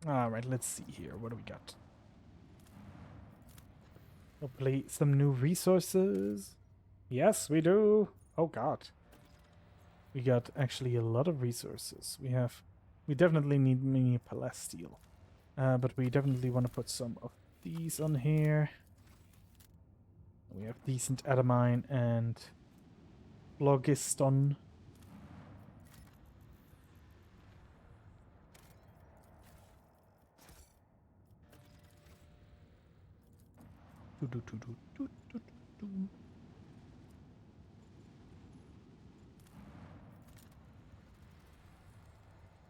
All right, let's see here. What do we got? Hopefully some new resources. Yes, we do. Oh, God. We got actually a lot of resources. We definitely need mini palasteel. But we definitely want to put some of these on here. We have decent adamine and phlogiston.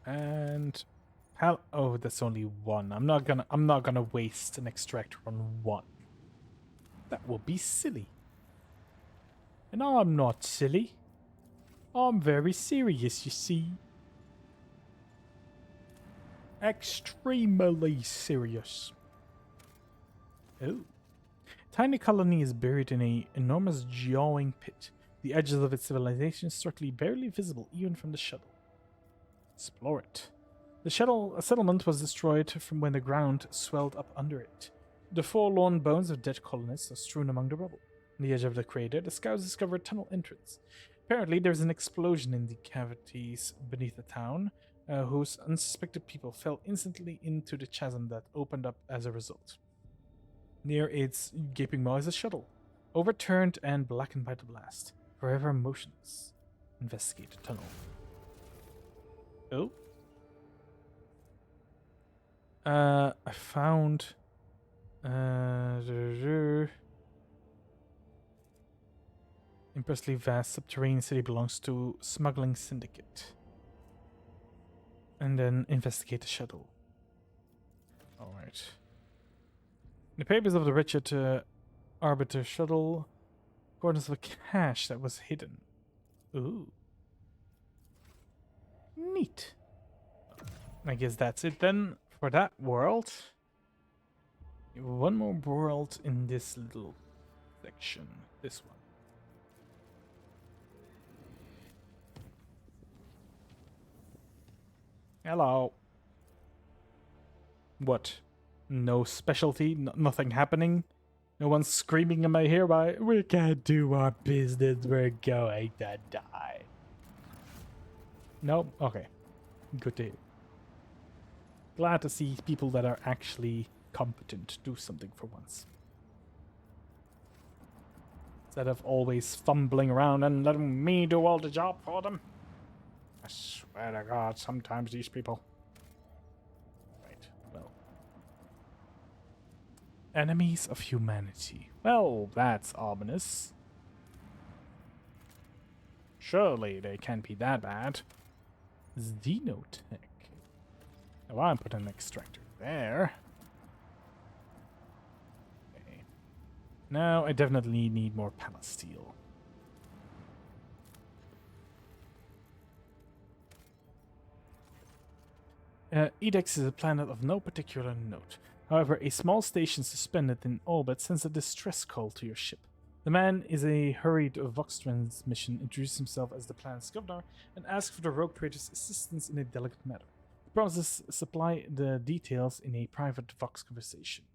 And oh, that's only one. I'm not gonna waste an extractor on one. That would be silly. And I'm not silly. I'm very serious, you see. Extremely serious. Oh. Tiny colony is buried in an enormous jawing pit. The edges of its civilization certainly barely visible even from the shuttle. Explore it. The settlement was destroyed from when the ground swelled up under it. The forlorn bones of dead colonists are strewn among the rubble. On the edge of the crater, the scouts discover a tunnel entrance. Apparently, there's an explosion in the cavities beneath the town, whose unsuspected people fell instantly into the chasm that opened up as a result. Near its gaping maw is a shuttle, overturned and blackened by the blast, forever motionless. Investigate the tunnel. Oh? I found... impressively vast subterranean city belongs to smuggling syndicate. And then investigate the shuttle. Alright. In the papers of the wretched Arbiter shuttle, accordance of a cache that was hidden. Ooh. Neat. I guess that's it then for that world. One more world in this little section. This one. Hello. What? No specialty? Nothing happening? No one's screaming in my ear by, we can't do our business, we're going to die. No? Okay. Good to hear. Glad to see people that are actually competent do something for once. Instead of always fumbling around and letting me do all the job for them. I swear to God, sometimes these people... Right, well. Enemies of humanity. Well, that's ominous. Surely they can't be that bad. Xenotech. Oh, I'm putting an extractor there. Okay. Now I definitely need more palasteel. Edex is a planet of no particular note. However, a small station suspended in orbit sends a distress call to your ship. The man is a hurried Vox transmission, introduces himself as the planet's governor, and asks for the rogue trader's assistance in a delicate matter. He promises to supply the details in a private Vox conversation.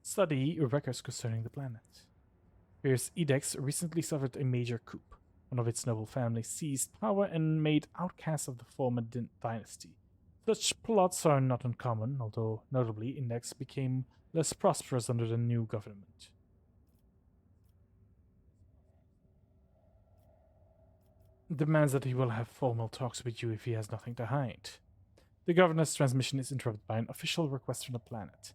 Study records concerning the planet. Here's Edex recently suffered a major coup. One of its noble families seized power and made outcasts of the former dynasty. Such plots are not uncommon, although notably Index became less prosperous under the new government. Demands that he will have formal talks with you if he has nothing to hide. The governor's transmission is interrupted by an official request from the planet.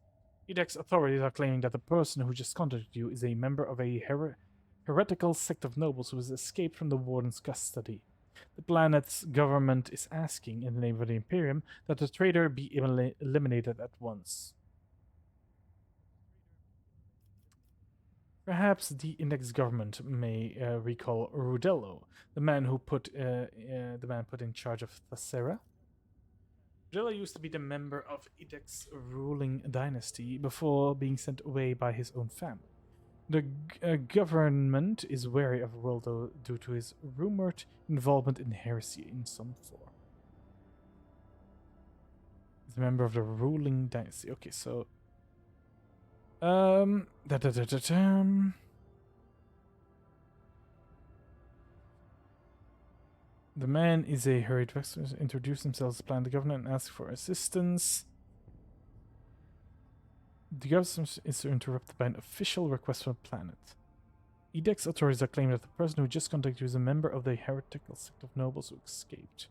Edex authorities are claiming that the person who just contacted you is a member of a heretical sect of nobles who has escaped from the warden's custody. The planet's government is asking, in the name of the Imperium, that the traitor be eliminated at once. Perhaps the Index government may recall Rudello, the man who put in charge of Thacera. Rudello used to be the member of Index ruling dynasty before being sent away by his own family. The government is wary of Rudello due to his rumored involvement in heresy in some form. He's a member of the ruling dynasty. Okay, so The man is a heretics. Introduce themselves, plan the governor, and ask for assistance. The government is to interrupt by an official request from the planet. Edict's authorities are claiming that the person who just contacted you is a member of the heretical sect of nobles who escaped.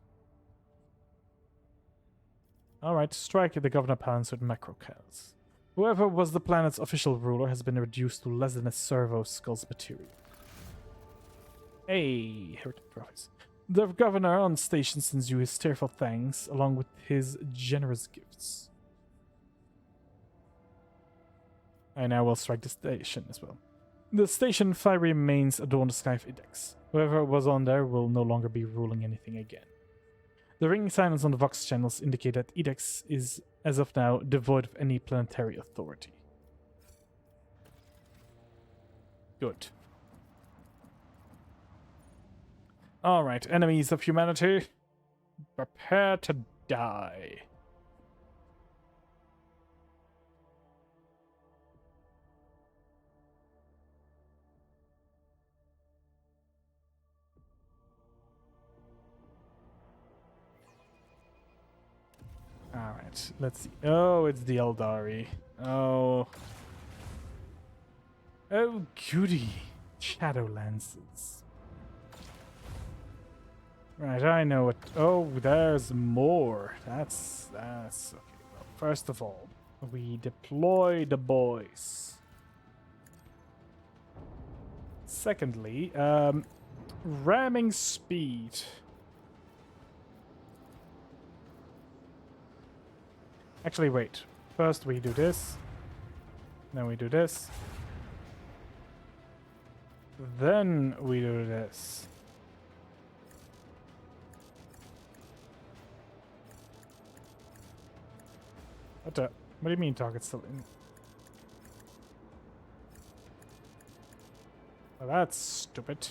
Alright, strike at the governor palace with macrocals. Whoever was the planet's official ruler has been reduced to less than a servo skull's material. Hey, heretic trophies. The governor on station sends you his tearful thanks, along with his generous gifts. I now will strike the station as well. The station fire remains adorned the sky of Idex. Whoever was on there will no longer be ruling anything again. The ringing silence on the Vox channels indicate that Idex is, as of now, devoid of any planetary authority. Good. Alright, enemies of humanity, prepare to die. Alright, let's see. Oh, it's the Eldari. Oh. Oh, goody. Shadow Lances. Right, I know what. Oh, there's more. That's okay. Well, first of all, we deploy the boys. Secondly, ramming speed. Actually, wait. First we do this. Then we do this. Then we do this. What the? What do you mean target's still in? Well, that's stupid.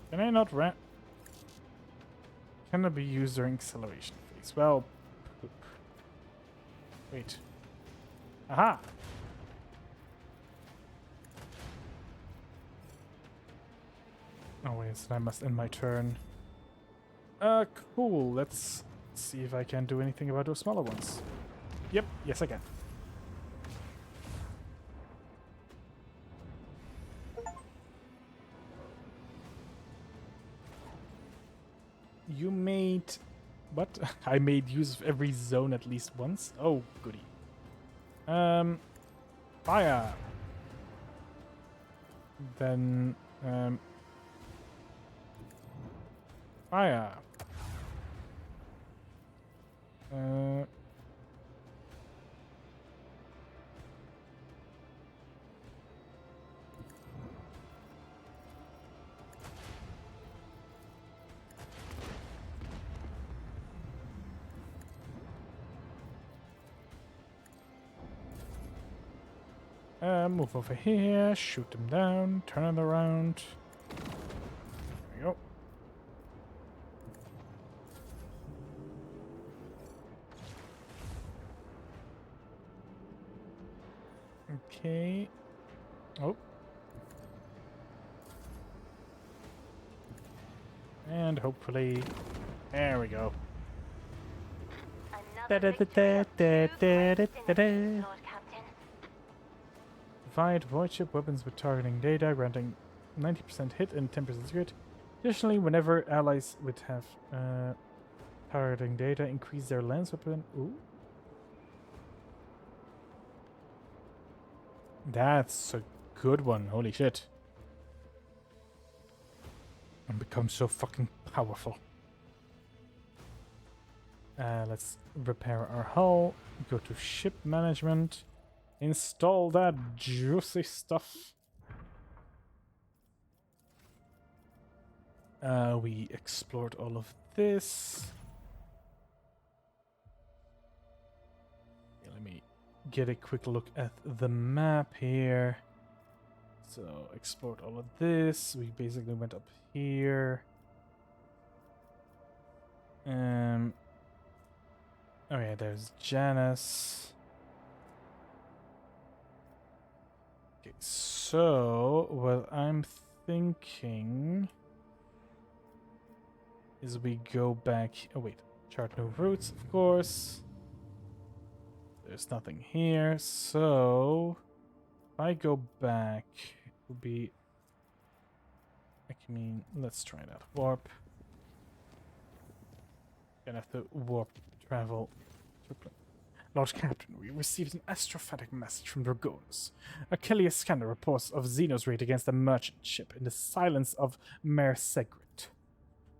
Can I not ram? Cannot be used during acceleration phase. Well, poop. Wait. Aha! Oh wait, so I must end my turn. Cool. Let's see if I can do anything about those smaller ones. Yep, yes I can. You made... What? I made use of every zone at least once? Oh, goody. Fire! Then, fire! Move over here, shoot them down, turn it around. There we go. Okay. Oh. And hopefully... There we go. Another victory of 2 great citizens, Lord Captain. Provide void ship weapons with targeting data, granting 90% hit and 10% crit. Additionally, whenever allies would have targeting data, increase their lance weapon. Ooh. That's a good one. Holy shit. And become so fucking powerful. Let's repair our hull. Go to ship management. Install that juicy stuff. We explored all of this. Yeah, let me get a quick look at the map here. So, explored all of this. We basically went up here. Oh yeah, there's Janus. So, what I'm thinking is we go back. Oh, wait. Chart no routes, of course. There's nothing here. So, if I go back, it will be. I mean, let's try that. Warp. Gonna have to warp travel. Lord Captain, we received an astrophatic message from Dragonis. A Killia scanner reports of Xeno's raid against a merchant ship in the silence of Mare Segret.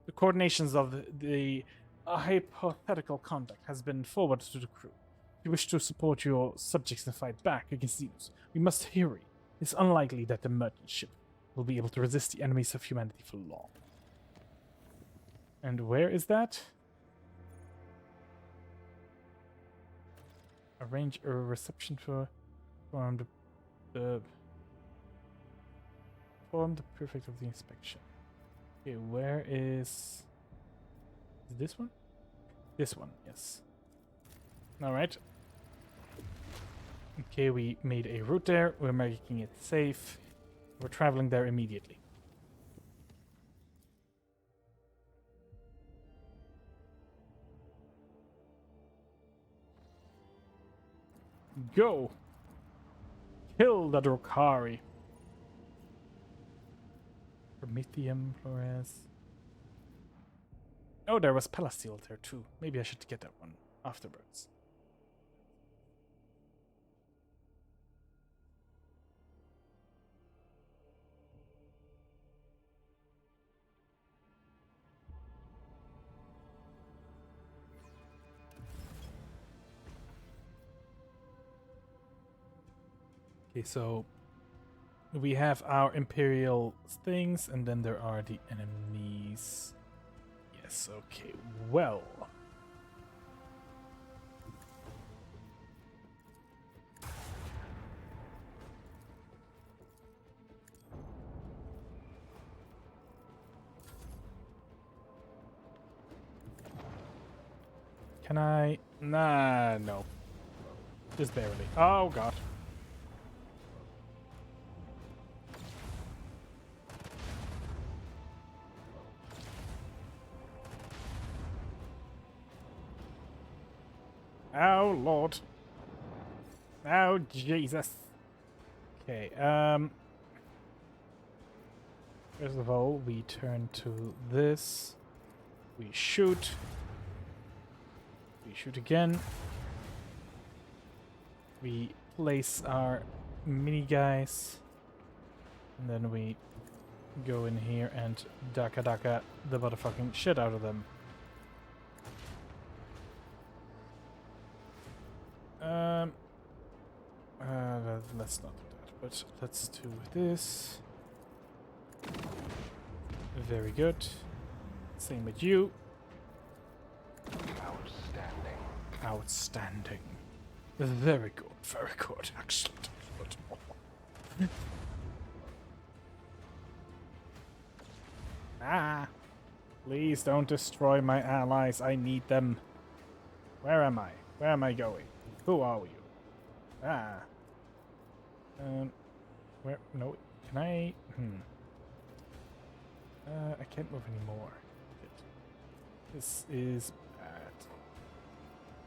The coordinations of the hypothetical conduct has been forwarded to the crew. If you wish to support your subjects and fight back against Xenos, we must hurry. It's unlikely that the merchant ship will be able to resist the enemies of humanity for long. And where is that? Arrange a reception for form the prefect of the inspection. Okay, where is this one? This one, yes. All right. Okay, we made a route there. We're making it safe. We're traveling there immediately. Go! Kill the Drukari. Promethium, Flores. Oh, there was Palasteel there too. Maybe I should get that one afterwards. Okay, so we have our Imperial things, and then there are the enemies. Yes, okay, well. Can I? Nah, no. Just barely. Oh, God. Oh, Lord. Oh, Jesus. Okay, first of all, we turn to this. We shoot. We shoot again. We place our mini guys. And then we go in here and daka the motherfucking shit out of them. Let's not do that, but let's do this. Very good. Same with you. Outstanding. Outstanding. Very good, very good. Excellent. Ah! Please don't destroy my allies. I need them. Where am I? Where am I going? Who are you? Ah. Where? No. Can I? I can't move anymore. This is bad.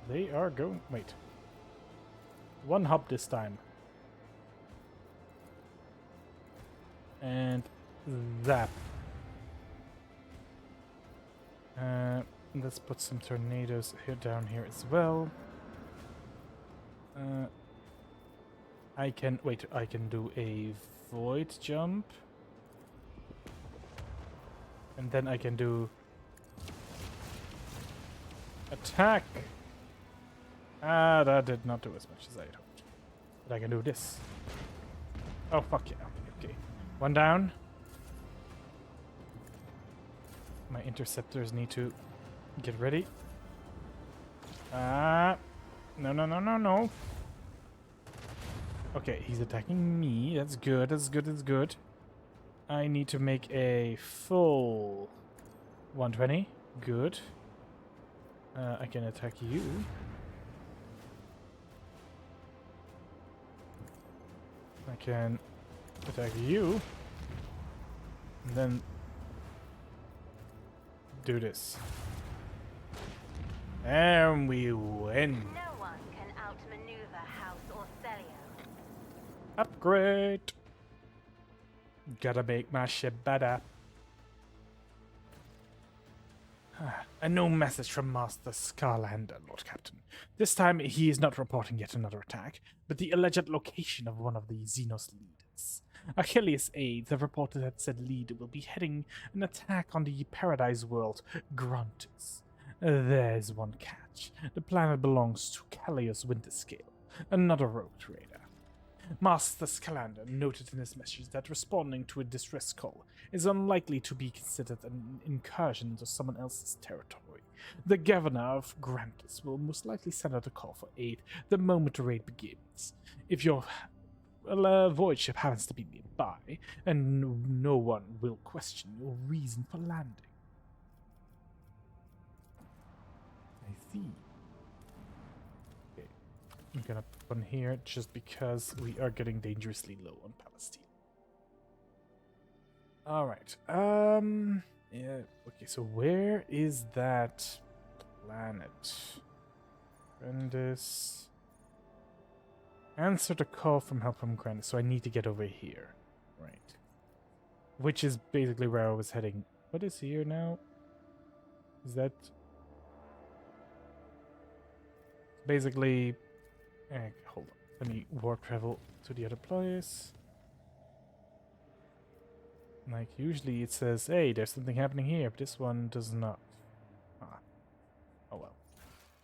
They are going. Wait. One hop this time. And zap. Let's put some tornadoes here down here as well. I can wait. I can do a void jump, and then I can do attack. Ah, that did not do as much as I had hoped. But I can do this. Oh fuck yeah! Okay, one down. My interceptors need to get ready. Ah, no. Okay, he's attacking me. That's good. That's good. That's good. I need to make a full 120. Good. I can attack you. I can attack you. And then do this. And we win. No one can outmaneuver House Orcelio. Upgrade. Gotta make my ship better. A new message from Master Scarlander, Lord Captain. This time he is not reporting yet another attack, but the alleged location of one of the Xenos leaders. Achilles' aides have reported that said leader will be heading an attack on the Paradise world, Gruntus. There's one catch. The planet belongs to Callius Winterscale, another rogue trader. Master Scalander noted in his message that responding to a distress call is unlikely to be considered an incursion into someone else's territory. The governor of Grantus will most likely send out a call for aid the moment the raid begins. If your void ship happens to be nearby, and no one will question your reason for landing. I see. I'm gonna put one here just because we are getting dangerously low on Palestine. Alright. Yeah, okay, so where is that planet? Grandis. Answer the call from help from Grandis, so I need to get over here. Right. Which is basically where I was heading. What is here now? Is that basically hold on. Let me warp travel to the other place. Like, usually it says, hey, there's something happening here, but this one does not. Ah. Oh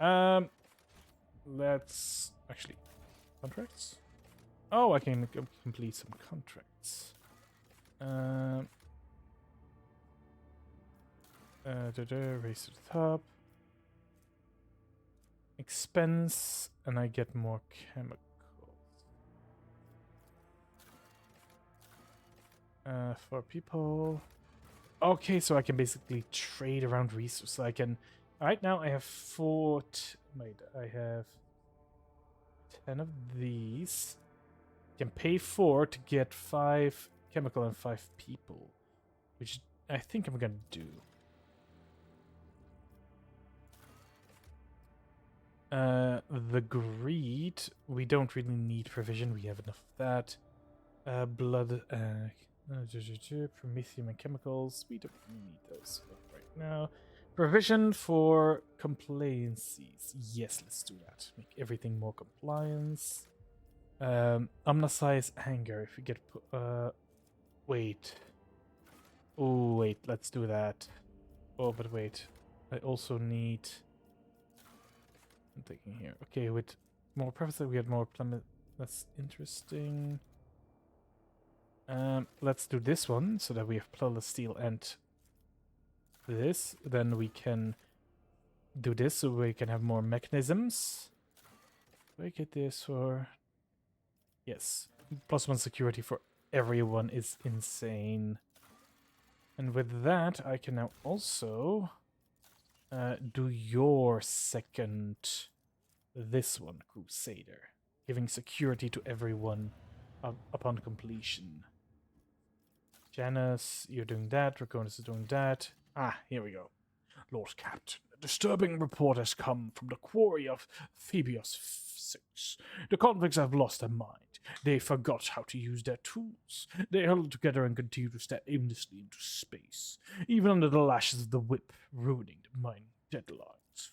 well. Let's actually contracts. Oh, I can complete some contracts. Raise to the top. Expense, and I get more chemicals. For people. Okay, so I can basically trade around resources. I can. Right now, I have I have 10 of these. I can pay 4 to get 5 chemical and 5 people, which I think I'm gonna do. The greed, we don't really need provision, we have enough of that. Blood, promethium and chemicals, we don't need those right now. Provision for compliances, yes, let's do that. Make everything more compliance. Omnisize anger, if we get, wait. Oh, wait, let's do that. Oh, but wait, I also need... I'm thinking here. Okay, with more preface, we get more planet. That's interesting. Let's do this one so that we have platelet steel and this. Then we can do this so we can have more mechanisms. Do I get this for? Yes, +1 security for everyone is insane. And with that, I can now also. Do your second, this one, Crusader, giving security to everyone upon completion. Janus, you're doing that. Draconis is doing that. Ah, here we go. Lord Captain, a disturbing report has come from the quarry of Phoebios 6. The convicts have lost their mind. They forgot how to use their tools. They held together and continue to stare aimlessly into space, even under the lashes of the whip, ruining the mine deadlines.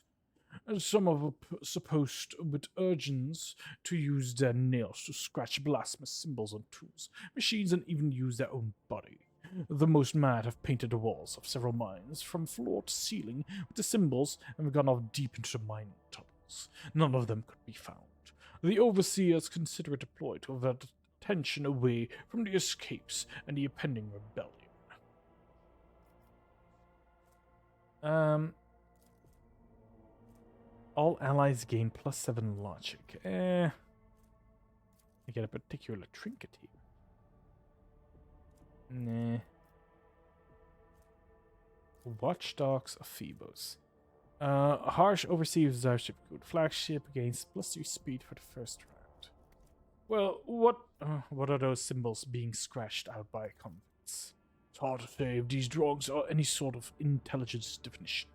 And some are supposed with urgings to use their nails to scratch blasphemous symbols on tools, machines, and even use their own body. The most mad have painted the walls of several mines from floor to ceiling with the symbols and have gone off deep into the mining tunnels. None of them could be found. The overseers consider it a ploy to avert attention away from the escapes and the impending rebellion. All allies gain +7 logic. I get a particular trinket here. Nah. Watchdogs of Phoebos. Harsh overseas starship good. Flagship gains +3 speed for the first round. Well, what are those symbols being scratched out by convicts? It's hard to say if these drawings are any sort of intelligence definition.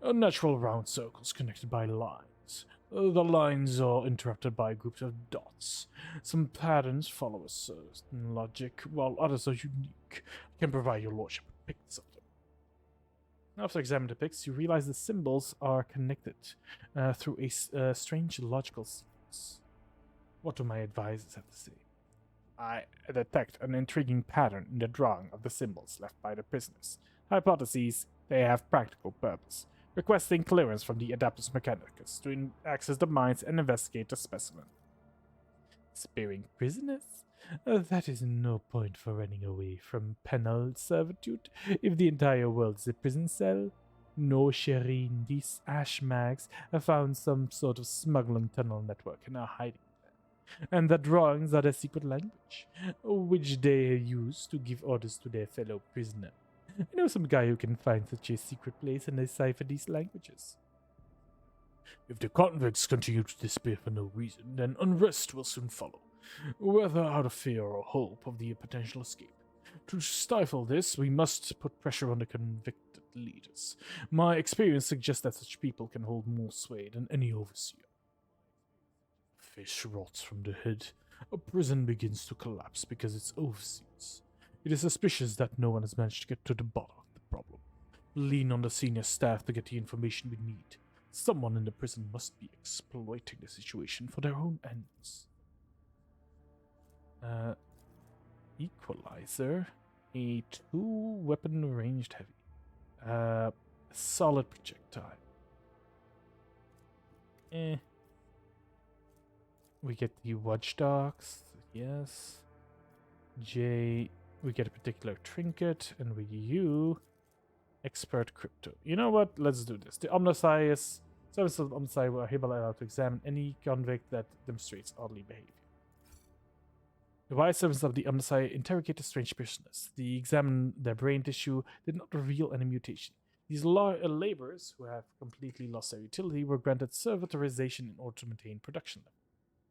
Natural round circles connected by lines. The lines are interrupted by groups of dots. Some patterns follow a certain logic, while others are unique. I can provide your lordship with pictures of them. After examining the pics, you realize the symbols are connected through a strange logical sequence. What do my advisors have to say? I detect an intriguing pattern in the drawing of the symbols left by the prisoners. Hypotheses, they have practical purpose. Requesting clearance from the Adeptus Mechanicus to access the mines and investigate the specimen. Sparing prisoners? That is no point for running away from penal servitude if the entire world is a prison cell. No, Shireen, these ash mags have found some sort of smuggling tunnel network and are hiding there. And the drawings are their secret language, which they use to give orders to their fellow prisoner. I know some guy who can find such a secret place and decipher these languages. If the convicts continue to disappear for no reason, then unrest will soon follow, whether out of fear or hope of the potential escape. To stifle this, we must put pressure on the convicted leaders. My experience suggests that such people can hold more sway than any overseer. Fish rots from the head. A prison begins to collapse because its overseers. It is suspicious that no one has managed to get to the bottom of the problem. Lean on the senior staff to get the information we need. Someone in the prison must be exploiting the situation for their own ends. Equalizer. A 2-weapon ranged heavy. Solid projectile. We get the watchdogs. Yes. J. We get a particular trinket, and with you, expert crypto. You know what? Let's do this. The Omniscience, services of Omnisci were hereby allowed to examine any convict that demonstrates oddly behavior. The wise servants of the Omnisci interrogated strange prisoners. They examined their brain tissue, did not reveal any mutation. These laborers, who have completely lost their utility, were granted servitorization in order to maintain production level.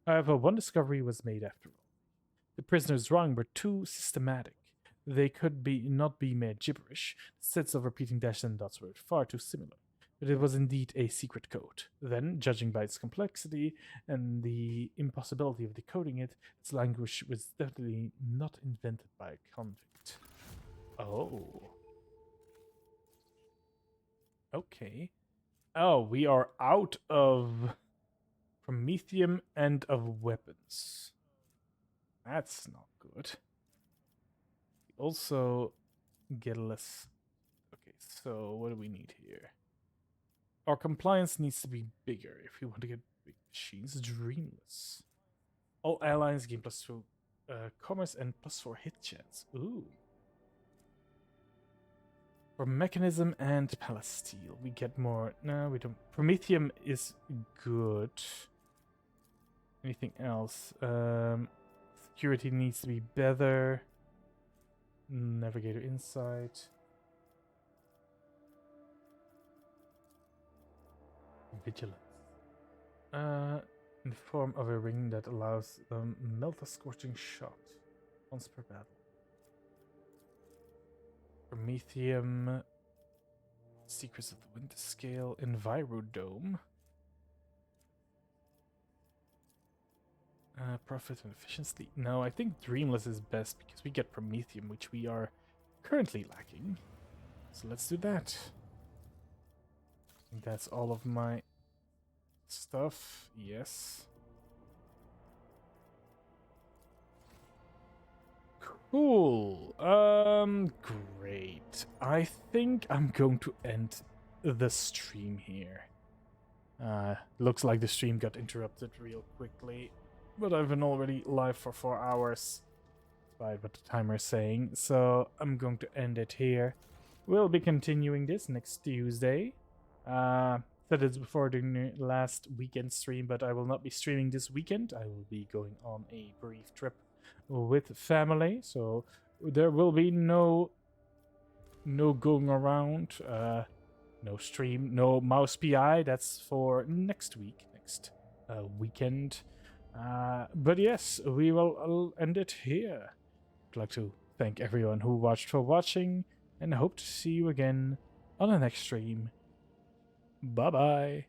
However, one discovery was made after all. The prisoners' drawings were too systematic. They could not be mere gibberish. The sets of repeating dashes and dots were far too similar. But it was indeed a secret code. Then, judging by its complexity and the impossibility of decoding it, its language was definitely not invented by a convict. Oh. Okay. Oh, we are out of promethium and of weapons. That's not good. We also get less. Okay, so what do we need here? Our compliance needs to be bigger if we want to get big machines. Dreamless. All allies gain +2 commerce and +4 hit chance. Ooh. For mechanism and palasteel, we get more. No, we don't. Promethium is good. Anything else? Security needs to be better. Navigator insight. Vigilance. In the form of a ring that allows them melt a scorching shot once per battle. Promethium. Secrets of the Winter Scale. Envirodome. Profit and efficiency. No, I think Dreamless is best because we get Promethium, which we are currently lacking. So let's do that. I think that's all of my stuff. Yes. Cool. Great. I think I'm going to end the stream here. Looks like the stream got interrupted real quickly. But I've been already live for 4 hours, by what the timer is saying, so I'm going to end it here. We'll be continuing this next Tuesday. Said it before during the last weekend stream, but I will not be streaming this weekend. I will be going on a brief trip with family, so there will be no going around, no stream, no mouse PI. That's for next week, next weekend. But yes, we will end it here. I'd like to thank everyone who watched for watching, and hope to see you again on the next stream. Bye bye.